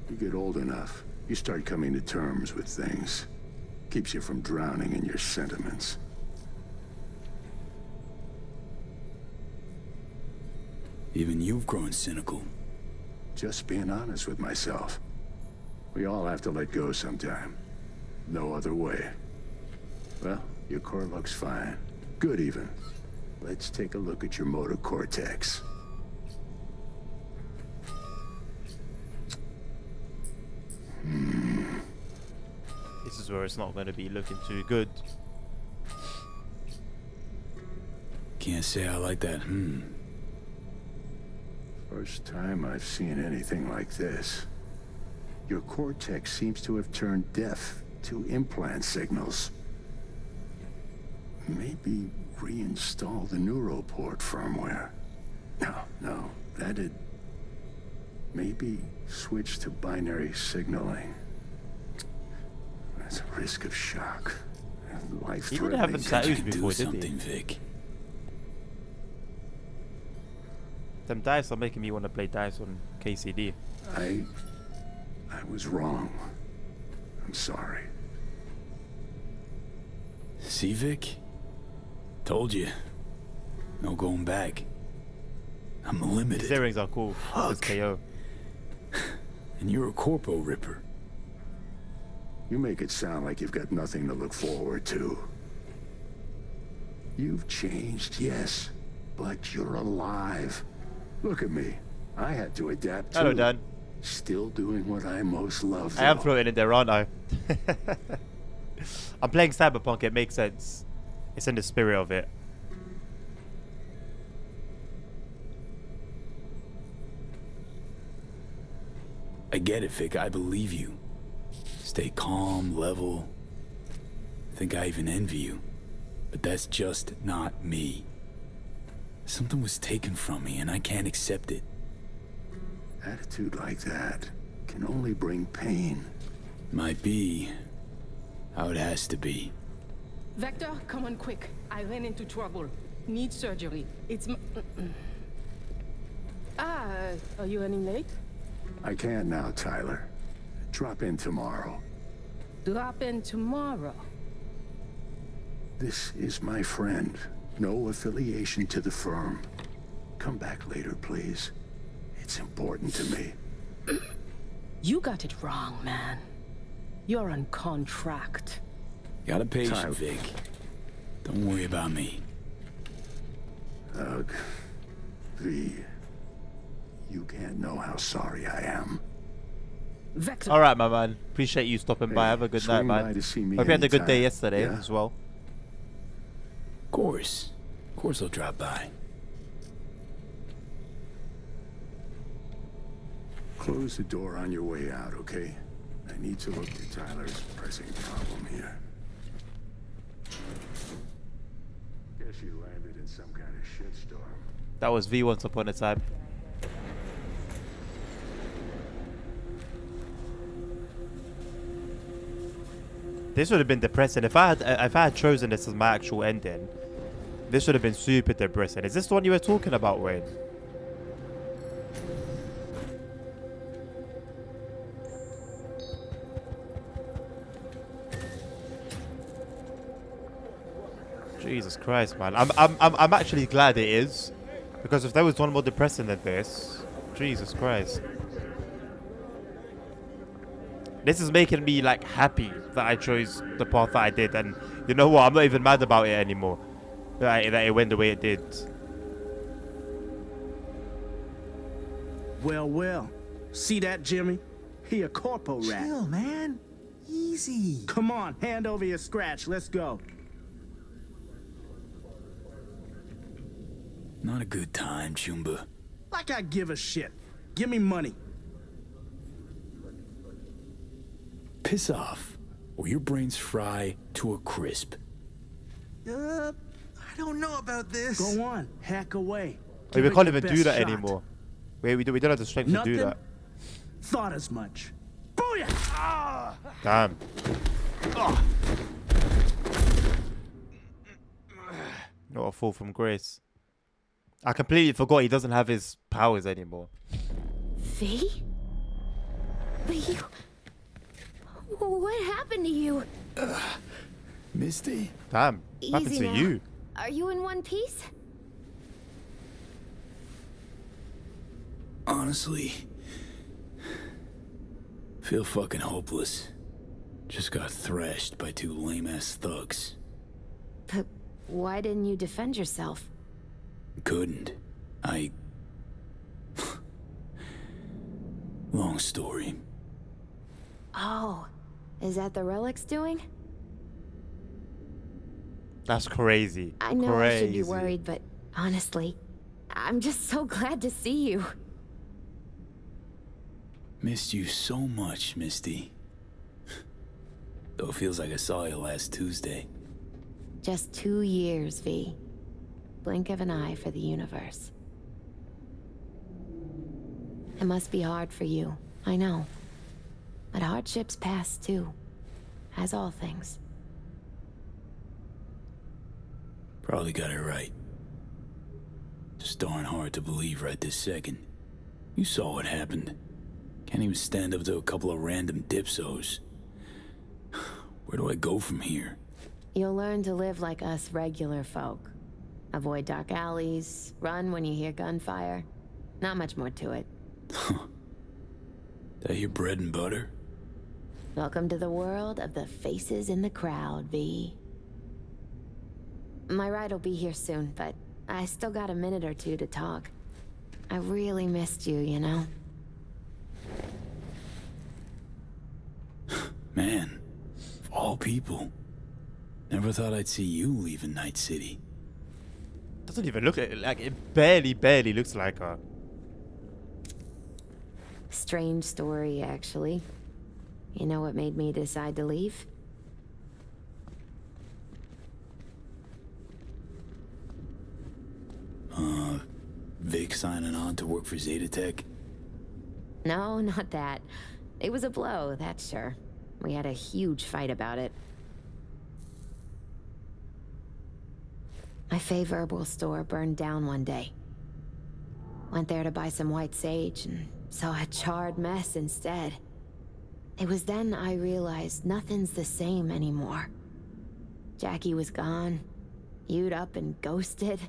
You get old enough, you start coming to terms with things. Keeps you from drowning in your sentiments. Even you've grown cynical. Just being honest with myself. We all have to let go sometime. No other way. Well, your core looks fine. Good even. Let's take a look at your motor cortex. This is where it's not going to be looking too good. Can't say I like that. First time I've seen anything like this. Your cortex seems to have turned deaf to implant signals. Maybe reinstall the neuroport firmware. No, that'd... Maybe switch to binary signaling. That's a risk of shock. He didn't have them tattoos before, did he? Vic. Them dice are making me want to play dice on KCD. I was wrong. I'm sorry. See, Vic? Told you. No going back. I'm limited. These earrings are cool. It's KO. And you're a corpo ripper. You make it sound like you've got nothing to look forward to. You've changed, yes, but you're alive. Look at me. I had to adapt too. Hello, Dan. Still doing what I most love. I am floating in there, aren't I? I'm playing Cyberpunk. It makes sense. It's in the spirit of it. I get it, Vic. I believe you. Stay calm, level. Think I even envy you. But that's just not me. Something was taken from me, and I can't accept it. Attitude like that can only bring pain. Might be how it has to be. Vector, come on quick. I ran into trouble. Need surgery. It's are you running late? I can't now, Tyler. Drop in tomorrow. Drop in tomorrow. This is my friend. No affiliation to the firm. Come back later, please. It's important to me. You got it wrong, man. You're on contract. Got a patient, Vic. Don't worry about me. Ugh. V. You can't know how sorry I am. Vector. Alright, my man. Appreciate you stopping by. Have a good night, swing by man. to see me Hope you had a good day anytime, yesterday yeah? as well. Of course. Of course I'll drop by. Close the door on your way out, okay? I need to look at Tyler's pressing problem here. Guess you landed in some kind of shitstorm. That was V once upon a time. This would have been depressing. If I had chosen this as my actual ending, this would have been super depressing. Is this the one you were talking about, Wayne? Jesus Christ, man. I'm actually glad it is, because if there was one more depressing than this, Jesus Christ. This is making me like happy that I chose the path that I did, and you know what? I'm not even mad about it anymore. That it went the way it did. Well. See that, Jimmy? He a corpo rat. Chill, man. Easy. Come on, hand over your scratch. Let's go. Not a good time, Chumba. Like I give a shit. Give me money. Piss off, or your brains fry to a crisp. I don't know about this. Go on, hack away. We Give can't it your even do best that shot. anymore. We don't have the strength to do that. Thought as much. Booyah! Ah! Damn. Not a fall from grace. I completely forgot he doesn't have his powers anymore. V? But you... What happened to you? Misty? Damn. What happened Easy to now. you? Are you in one piece? Honestly, feel fucking hopeless. Just got thrashed by two lame-ass thugs. But why didn't you defend yourself? Couldn't. Long story. Oh, is that the Relic's doing? That's crazy. I know crazy. I should be worried, but honestly, I'm just so glad to see you. Missed you so much, Misty. Though it feels like I saw you last Tuesday. Just 2 years, V. Blink of an eye for the universe. It must be hard for you, I know. But hardships pass too, as all things. Probably got it right. Just darn hard to believe right this second. You saw what happened. Can't even stand up to a couple of random dipsos. Where do I go from here? You'll learn to live like us regular folk. Avoid dark alleys, run when you hear gunfire. Not much more to it. That your bread and butter? Welcome to the world of the faces in the crowd, V. My ride will be here soon, but I still got a minute or two to talk. I really missed you, you know? Man, of all people. Never thought I'd see you leaving Night City. Doesn't even look like it. Barely looks like her. Strange story, actually. You know what made me decide to leave? Vic signing on to work for Zetatech? No, not that. It was a blow, that's sure. We had a huge fight about it. My fave herbal store burned down one day. Went there to buy some white sage and saw a charred mess instead. It was then I realized nothing's the same anymore. Jackie was gone, You'd up and ghosted.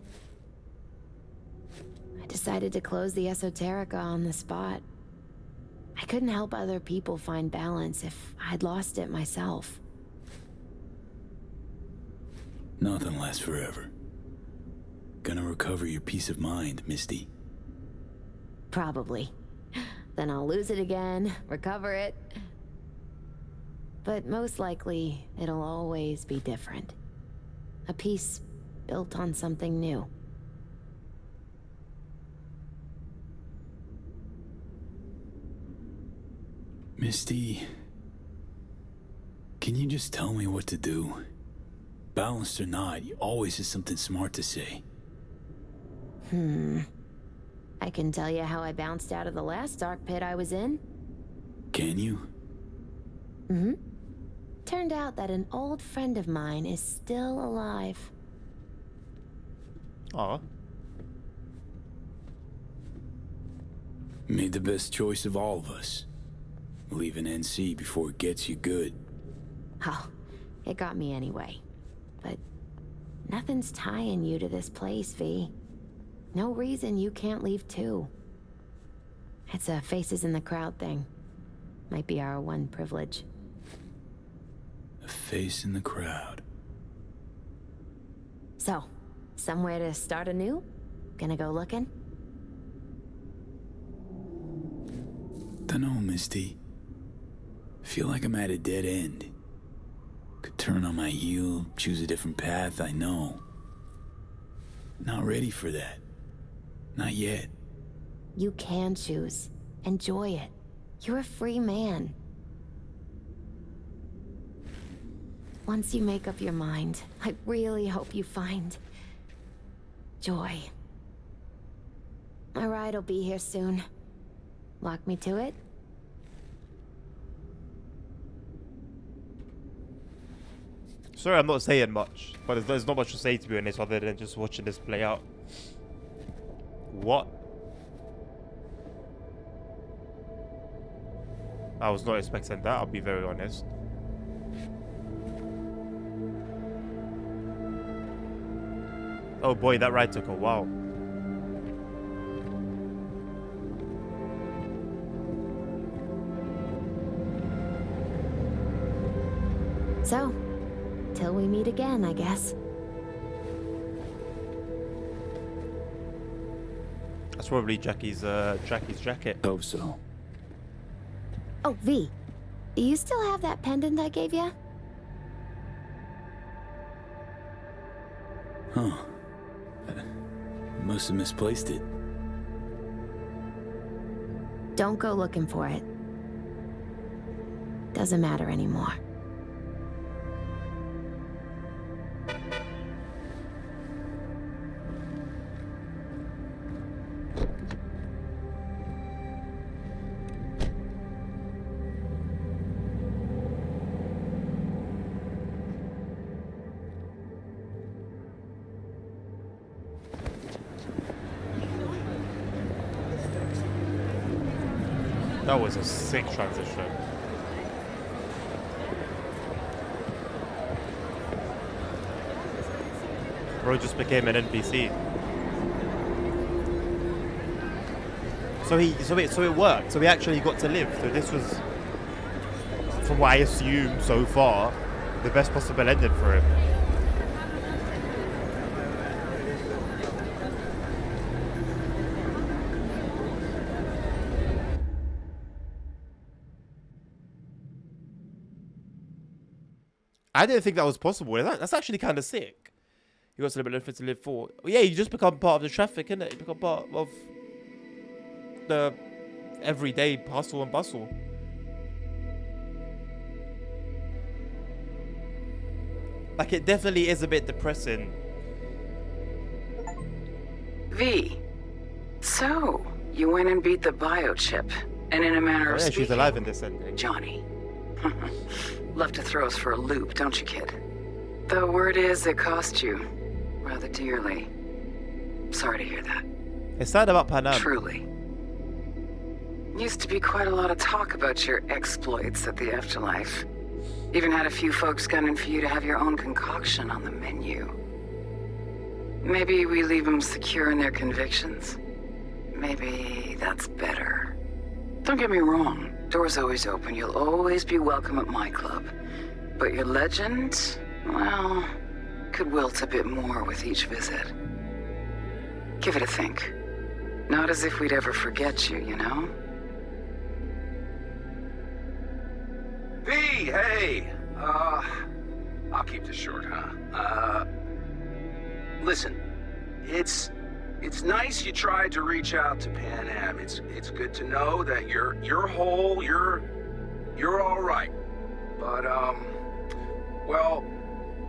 I decided to close the Esoterica on the spot. I couldn't help other people find balance if I'd lost it myself. Nothing lasts forever. Gonna recover your peace of mind, Misty. Probably. Then I'll lose it again, recover it. But most likely, it'll always be different. A piece built on something new. Misty, can you just tell me what to do? Balanced or not, you always have something smart to say. I can tell you how I bounced out of the last dark pit I was in. Can you? Turned out that an old friend of mine is still alive. Aw. Made the best choice of all of us. Leaving NC before it gets you good. Oh, it got me anyway. But nothing's tying you to this place, V. No reason you can't leave too. It's a faces in the crowd thing. Might be our one privilege. A face in the crowd. So, somewhere to start anew? Gonna go looking? Dunno, Misty. Feel like I'm at a dead end. Could turn on my heel, choose a different path, I know. Not ready for that. Not yet. You can choose. Enjoy it. You're a free man. Once you make up your mind, I really hope you find joy. My ride will be here soon. Walk me to it? Sorry, I'm not saying much, but there's not much to say to be honest, other than just watching this play out. What? I was not expecting that, I'll be very honest. Oh boy, that ride took a while. So, till we meet again, I guess. That's probably Jackie's jacket. Hope so. Oh, V. Do you still have that pendant I gave you? Huh. Must have misplaced it. Don't go looking for it. Doesn't matter anymore. That was a sick transition. Bro just became an NPC. So it worked. So he actually got to live. So this was, from what I assume so far, the best possible ending for him. I didn't think that was possible. That's actually kind of sick. You got to live to live for. Yeah, you just become part of the traffic, innit? You become part of the everyday hustle and bustle. Like, it definitely is a bit depressing. V. So, you went and beat the biochip, and in a manner of Yeah, speaking, she's alive in this ending. Johnny. Love to throw us for a loop, don't you, kid? The word is it cost you rather dearly. Sorry to hear that. It's sad about Panam. Truly. Used to be quite a lot of talk about your exploits at the afterlife. Even had a few folks gunning for you to have your own concoction on the menu. Maybe we leave them secure in their convictions. Maybe that's better. Don't get me wrong. Door's always open. You'll always be welcome at my club. But your legend, well, could wilt a bit more with each visit. Give it a think. Not as if we'd ever forget you, you know? V, hey! I'll keep this short, huh? Listen, it's nice you tried to reach out to Pan Am. It's good to know that you're whole, you're all right. But, well,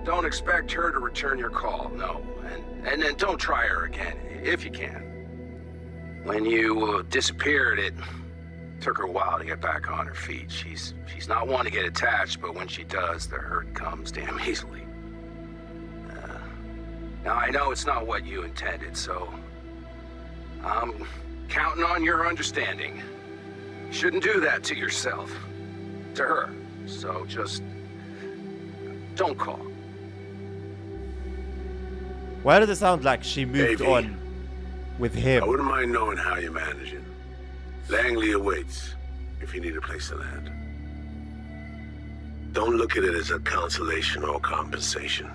don't expect her to return your call, no. And then don't try her again, if you can. When you disappeared, it took her a while to get back on her feet. She's not one to get attached, but when she does, the hurt comes damn easily. Now, I know it's not what you intended, so I'm counting on your understanding. You shouldn't do that to yourself, to her. So just don't call. Why does it sound like she moved on with him? I wouldn't mind knowing how you're managing. Langley awaits if you need a place to land. Don't look at it as a consolation or compensation.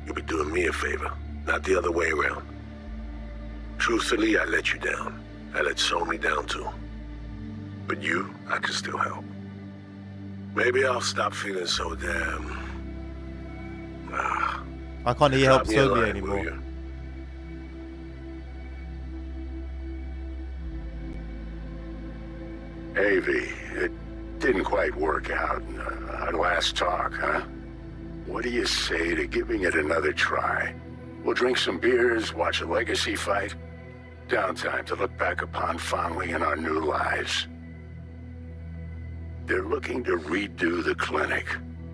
You'll be doing me a favor, not the other way around. Truthfully, I let you down. I let Somi down too. But you, I can still help. Maybe I'll stop feeling so damn... I can't hear help drop me a Somi line, anymore. will you? Hey, V, it didn't quite work out our last talk, huh? What do you say to giving it another try? We'll drink some beers, watch a legacy fight. Downtime to look back upon fondly in our new lives. They're looking to redo the clinic,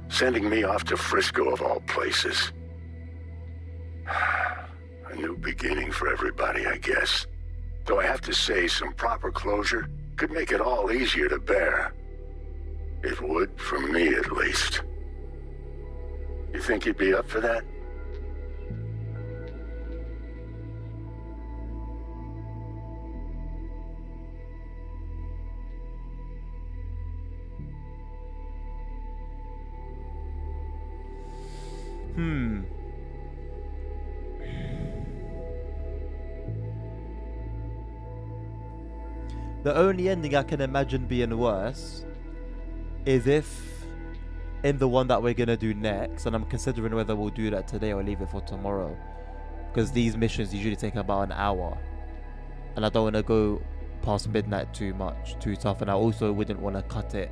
sending me off to Frisco of all places. A new beginning for everybody, I guess. Though I have to say, some proper closure could make it all easier to bear. It would, for me at least. You think you'd be up for that? The only ending I can imagine being worse is if in the one that we're gonna do next, and I'm considering whether we'll do that today or leave it for tomorrow, because these missions usually take about an hour, and I don't want to go past midnight too tough, and I also wouldn't want to cut it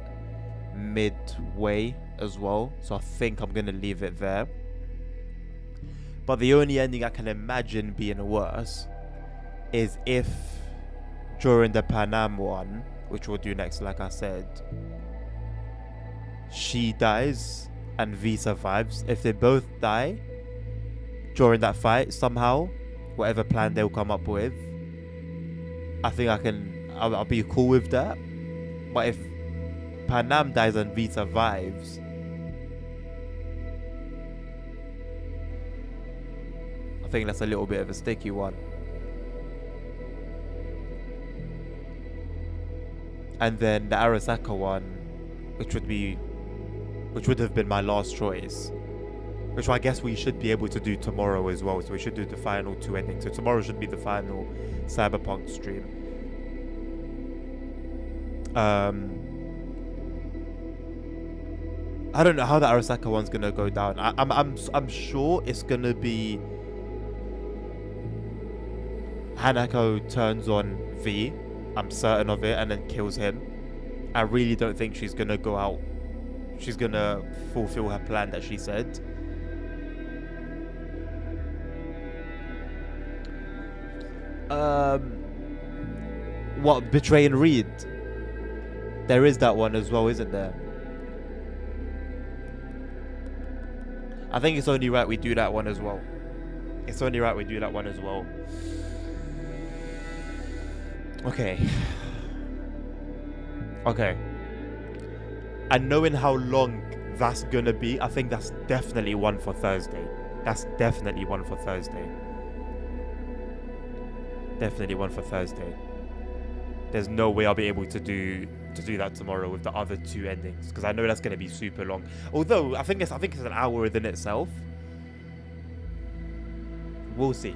midway as well, so I think I'm gonna leave it there. But the only ending I can imagine being worse is if during the Panam one, which we'll do next, like I said, she dies and V survives. If they both die during that fight somehow, whatever plan they'll come up with, I think I'll be cool with that. But if Panam dies and V survives, I think that's a little bit of a sticky one. And then the Arasaka one, which would have been my last choice, which I guess we should be able to do tomorrow as well. So we should do the final two endings. So tomorrow should be the final Cyberpunk stream. I don't know how the Arasaka one's gonna go down. I'm sure it's gonna be Hanako turns on V. I'm certain of it, and then kills him. I really don't think she's gonna go out. She's gonna fulfill her plan that she said. What, betraying Reed? There is that one as well, isn't there? I think it's only right we do that one as well. It's only right we do that one as well. Okay. And knowing how long that's gonna be, I think that's definitely one for Thursday. That's definitely one for Thursday. Definitely one for Thursday. There's no way I'll be able to do that tomorrow with the other two endings, because I know that's gonna be super long. Although I think it's an hour within itself. We'll see.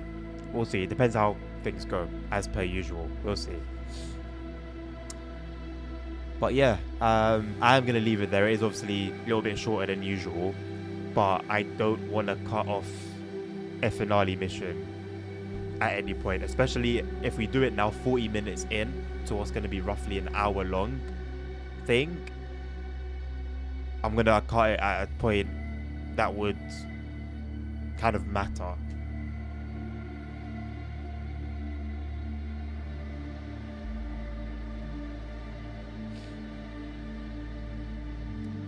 It depends how things go, as per usual. We'll see. But yeah, I'm gonna leave it there. It is obviously a little bit shorter than usual, but I don't want to cut off a finale mission at any point, especially if we do it now 40 minutes in to what's going to be roughly an hour long thing. I'm going to cut it at a point that would kind of matter.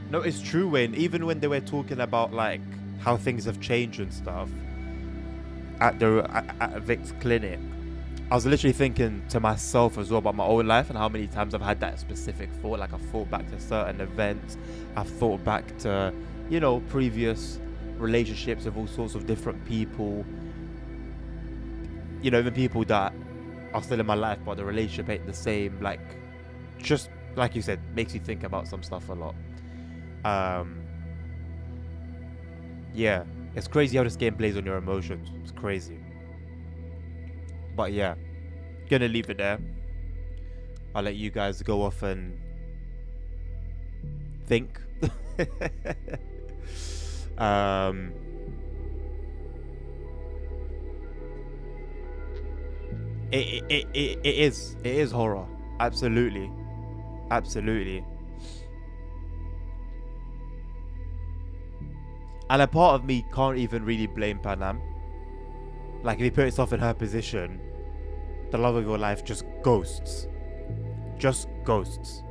No, it's true, Wayne. Even when they were talking about like how things have changed and stuff at Vic's clinic, I was literally thinking to myself as well about my own life and how many times I've had that specific thought. Like I've thought back to certain events, I've thought back to, you know, previous relationships with all sorts of different people. You know, even people that are still in my life but the relationship ain't the same. Like, just like you said, makes you think about some stuff a lot. Yeah, it's crazy how this game plays on your emotions. It's crazy. But yeah, gonna leave it there. I'll let you guys go off and think. It is horror. Absolutely. And a part of me can't even really blame Panam. Like, if you put yourself in her position, the love of your life just ghosts. Just ghosts.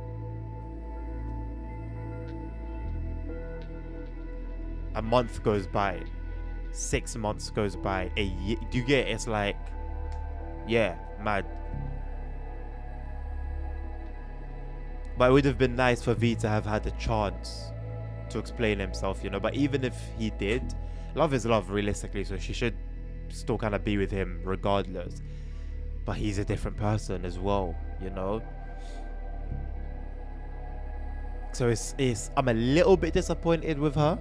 A month goes by. 6 months goes by. A year. Do you get it? It's like, yeah, mad. But it would have been nice for V to have had a chance to explain himself, you know. But even if he did, love is love, realistically, so she should still kind of be with him regardless. But he's a different person as well, you know. So it's I'm a little bit disappointed with her,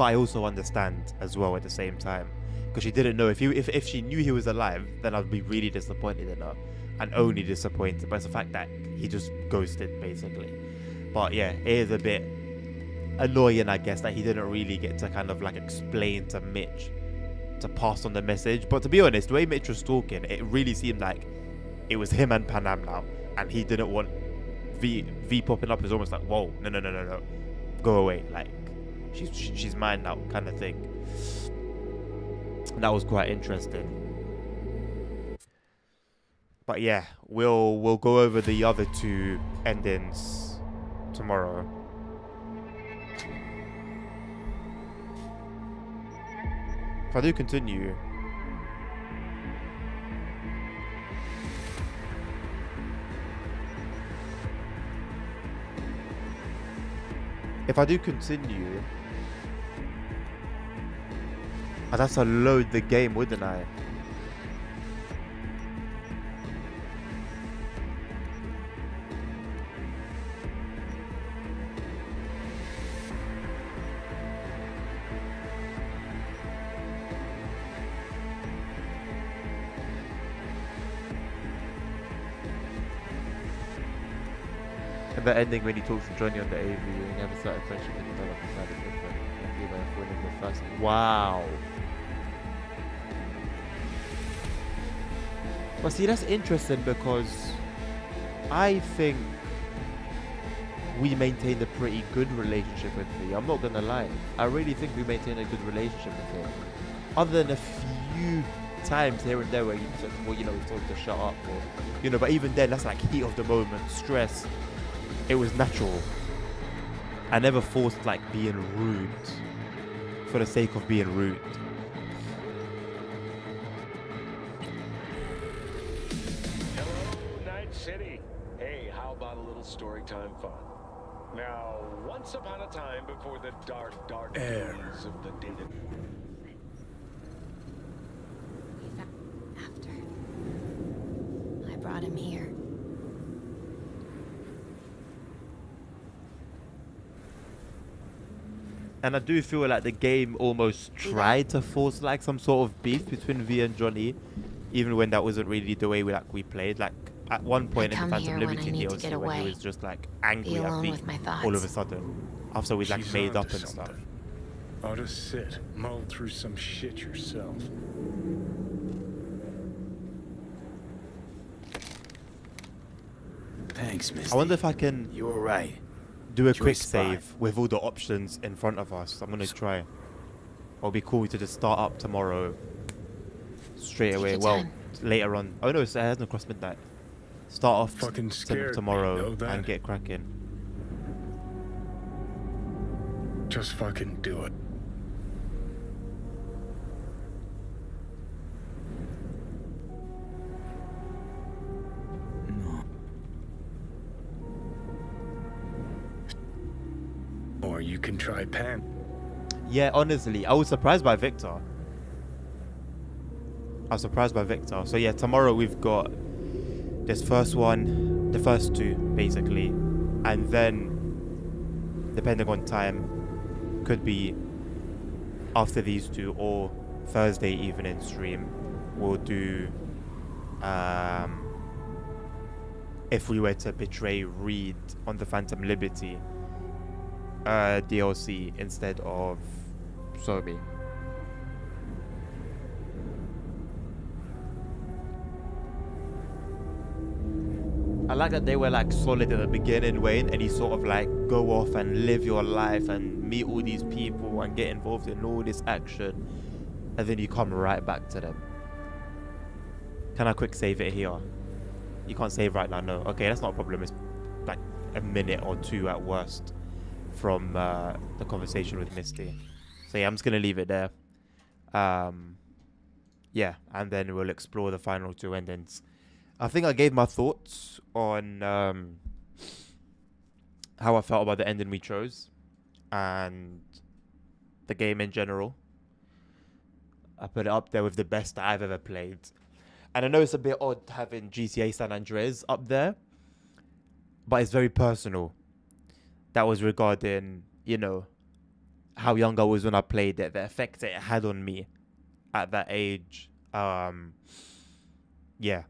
but I also understand as well at the same time, because she didn't know if she knew he was alive, then I'd be really disappointed in her, and only disappointed. But it's the fact that he just ghosted basically. But yeah, it is a bit annoying, I guess, that he didn't really get to kind of like explain to Mitch to pass on the message. But to be honest, the way Mitch was talking, it really seemed like it was him and Panam now, and he didn't want V popping up. Is almost like, whoa, no, go away, like she's mine now, kind of thing. And that was quite interesting. But yeah, we'll go over the other two endings tomorrow. If I do continue, I'd have to load the game, wouldn't I? And the ending when he talks to Johnny on the AV, and never started friendship and developed decided different. And feel like winning the first. Wow. But see, that's interesting because I think we maintained a pretty good relationship with V. I'm not gonna lie. I really think we maintained a good relationship with him. Other than a few times here and there where he said, well, you know, he told him to shut up, or, you know, but even then, that's like heat of the moment, stress. It was natural. I never forced like being rude for the sake of being rude. Hello, Night City. Hey, how about a little story time fun? Now, once upon a time before the dark days of the data. After. I brought him here. And I do feel like the game almost tried to force like some sort of beef between V and Johnny, even when that wasn't really the way we played. Like at one point in the Phantom Liberty DLC, when he was just like angry at V all of a sudden, after we like made up and stuff. Ought to sit, mull through some shit yourself. Thanks, Misty. I wonder if I can. You were right. Do a quick save with all the options in front of us. I'm gonna try. It'll be cool to just start up tomorrow straight away. Well, later on. Oh no, it hasn't crossed midnight. Start off tomorrow and get cracking. Just fucking do it. Or you can try Pam. Yeah, honestly, I was surprised by Victor. So yeah, tomorrow we've got this first one, the first two, basically. And then, depending on time, could be after these two or Thursday evening stream, we'll do If We Were to Betray Reed on the Phantom Liberty DLC instead of Sobi. I like that they were like solid in the beginning, Wayne, and you sort of like go off and live your life and meet all these people and get involved in all this action, and then you come right back to them. Can I quick save it here? You can't save right now, no. Okay, that's not a problem. It's like a minute or two at worst from the conversation with Misty. So yeah, I'm just gonna leave it there. Yeah, and then we'll explore the final two endings. I think I gave my thoughts on how I felt about the ending we chose and the game in general. I put it up there with the best that I've ever played. And I know it's a bit odd having GTA San Andreas up there, but it's very personal. That was regarding, you know, how young I was when I played it, the effect it had on me at that age. Yeah,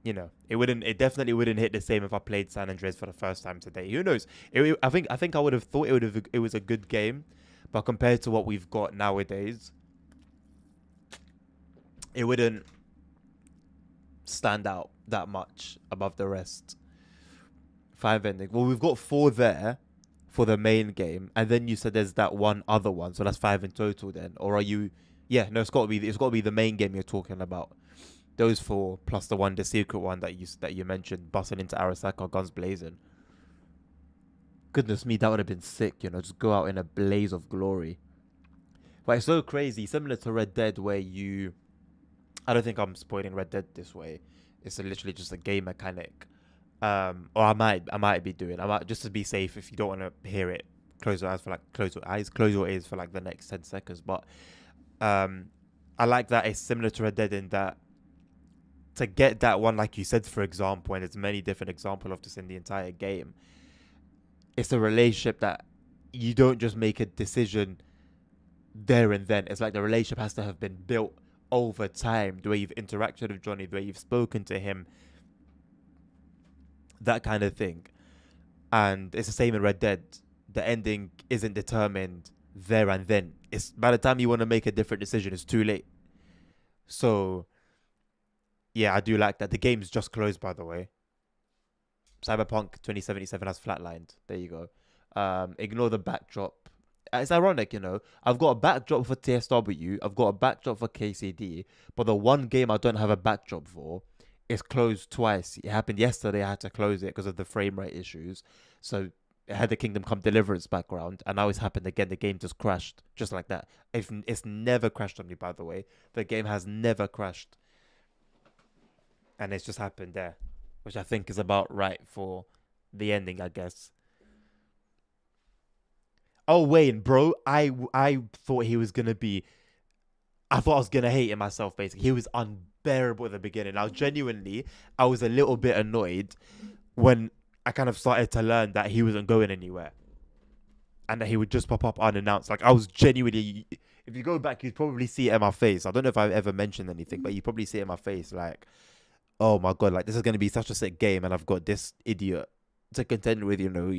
you know, it definitely wouldn't hit the same if I played San Andreas for the first time today. Who knows? I think I would have thought it was a good game, but compared to what we've got nowadays, it wouldn't stand out that much above the rest. 5 endings. Well, we've got 4 there for the main game, and then you said there's that one other one, so that's 5 in total. Then, or are you? Yeah, no, it's got to be the main game you're talking about. Those 4 plus the secret one that you mentioned, busting into Arasaka, guns blazing. Goodness me, that would have been sick. You know, just go out in a blaze of glory. But it's so crazy, similar to Red Dead, where you. I don't think I'm spoiling Red Dead this way. It's literally just a game mechanic. Or I might be doing. I might, just to be safe. If you don't want to hear it, close your ears for like the next 10 seconds. But I like that it's similar to Red Dead in that to get that one, like you said, for example, and there's many different examples of this in the entire game. It's a relationship that you don't just make a decision there and then. It's like the relationship has to have been built over time, the way you've interacted with Johnny, the way you've spoken to him, that kind of thing. And it's the same in Red Dead. The ending isn't determined there and then. It's by the time you want to make a different decision, it's too late. So yeah, I do like that. The game's just closed, by the way. Cyberpunk 2077 has flatlined. There you go. Ignore the backdrop. It's ironic, you know. I've got a backdrop for TSW. I've got a backdrop for KCD. But the one game I don't have a backdrop for is closed twice. It happened yesterday. I had to close it because of the frame rate issues. So it had the Kingdom Come Deliverance background. And now it's happened again. The game just crashed. Just like that. It's never crashed on me, by the way. The game has never crashed. And it's just happened there. Which I think is about right for the ending, I guess. Oh, Wayne, bro, I thought he was going to be... I thought I was going to hate him myself, basically. He was unbearable at the beginning. Now, genuinely, I was a little bit annoyed when I kind of started to learn that he wasn't going anywhere. And that he would just pop up unannounced. Like, I was genuinely... If you go back, you'd probably see it in my face. I don't know if I've ever mentioned anything, but you probably see it in my face, like... Oh my god, like this is gonna be such a sick game, and I've got this idiot to contend with. You know,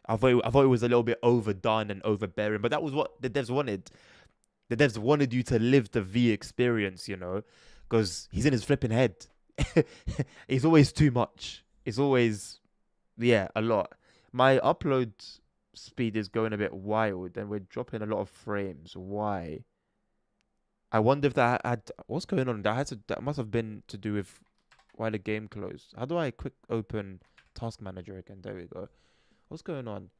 I thought it was a little bit overdone and overbearing, but that was what the devs wanted. The devs wanted you to live the V experience, you know, because he's in his flipping head. He's always too much. It's always, yeah, a lot. My upload speed is going a bit wild, and we're dropping a lot of frames. Why? I wonder if that had what's going on. That must have been to do with why the game closed. How do I quick open Task Manager again? There we go. What's going on?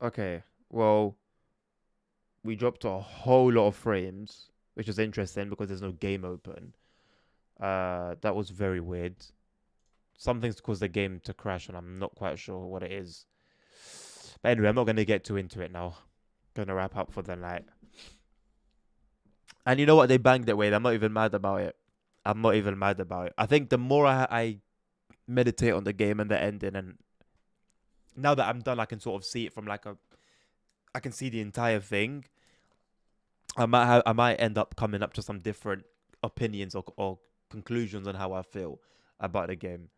Okay, well, we dropped a whole lot of frames, which is interesting because there's no game open. That was very weird. Something's caused the game to crash, and I'm not quite sure what it is. But anyway, I'm not going to get too into it now. Going to wrap up for the night. And you know what? They banged it, Wade. I'm not even mad about it. I'm not even mad about it. I think the more I meditate on the game and the ending, and now that I'm done, I can sort of see it from like I can see the entire thing. I might end up coming up to some different opinions or conclusions on how I feel about the game.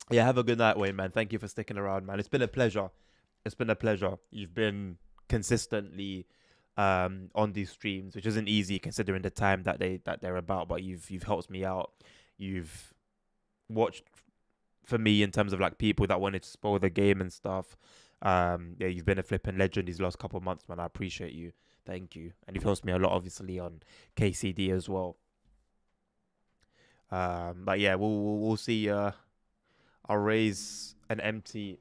Yeah, have a good night, Wayne, man. Thank you for sticking around, man. It's been a pleasure. It's been a pleasure. You've been consistently on these streams, which isn't easy considering the time that they're about, but you've helped me out. You've watched for me in terms of like people that wanted to spoil the game and stuff. Yeah, you've been a flipping legend these last couple of months, man. I appreciate you. Thank you. And you've helped me a lot, obviously, on KCD as well. But yeah, we'll see. I'll raise an empty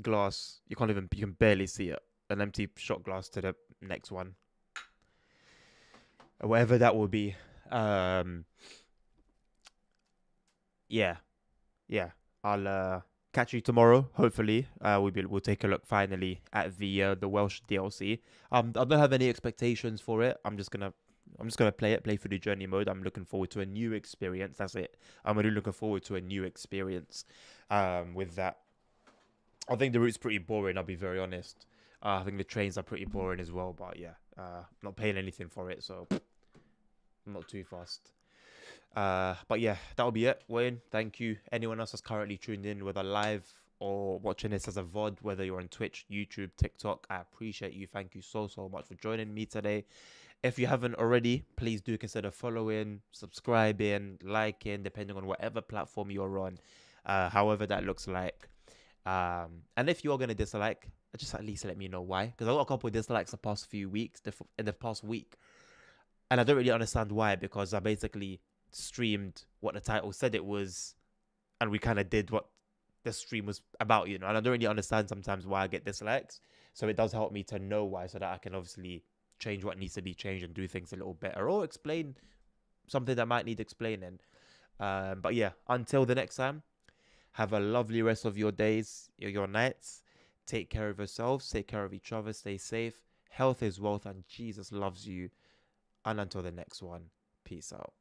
glass. You can barely see it. An empty shot glass to the next one, whatever that will be. Yeah. I'll catch you tomorrow. Hopefully, we'll take a look finally at the Welsh DLC. I don't have any expectations for it. I'm just gonna I'm just gonna play through the journey mode. I'm looking forward to a new experience. That's it. I'm really looking forward to a new experience. With that, I think the route's pretty boring. I'll be very honest. I think the trains are pretty boring as well. But yeah, not paying anything for it, so I'm not too fast. But yeah, that'll be it. Wayne, thank you. Anyone else that's currently tuned in, whether live or watching this as a VOD, whether you're on Twitch, YouTube, TikTok, I appreciate you. Thank you so much for joining me today. If you haven't already, please do consider following, subscribing, liking, depending on whatever platform you're on, however that looks like. And if you are going to dislike, just at least let me know why. Because I got a couple of dislikes the past few weeks, in the past week. And I don't really understand why, because I basically streamed what the title said it was, and we kind of did what the stream was about, you know. And I don't really understand sometimes why I get dislikes. So it does help me to know why, so that I can obviously change what needs to be changed and do things a little better, or explain something that might need explaining. But yeah, until the next time, have a lovely rest of your days, your nights. Take care of yourselves, take care of each other, stay safe. Health is wealth, and Jesus loves you. And until the next one, peace out.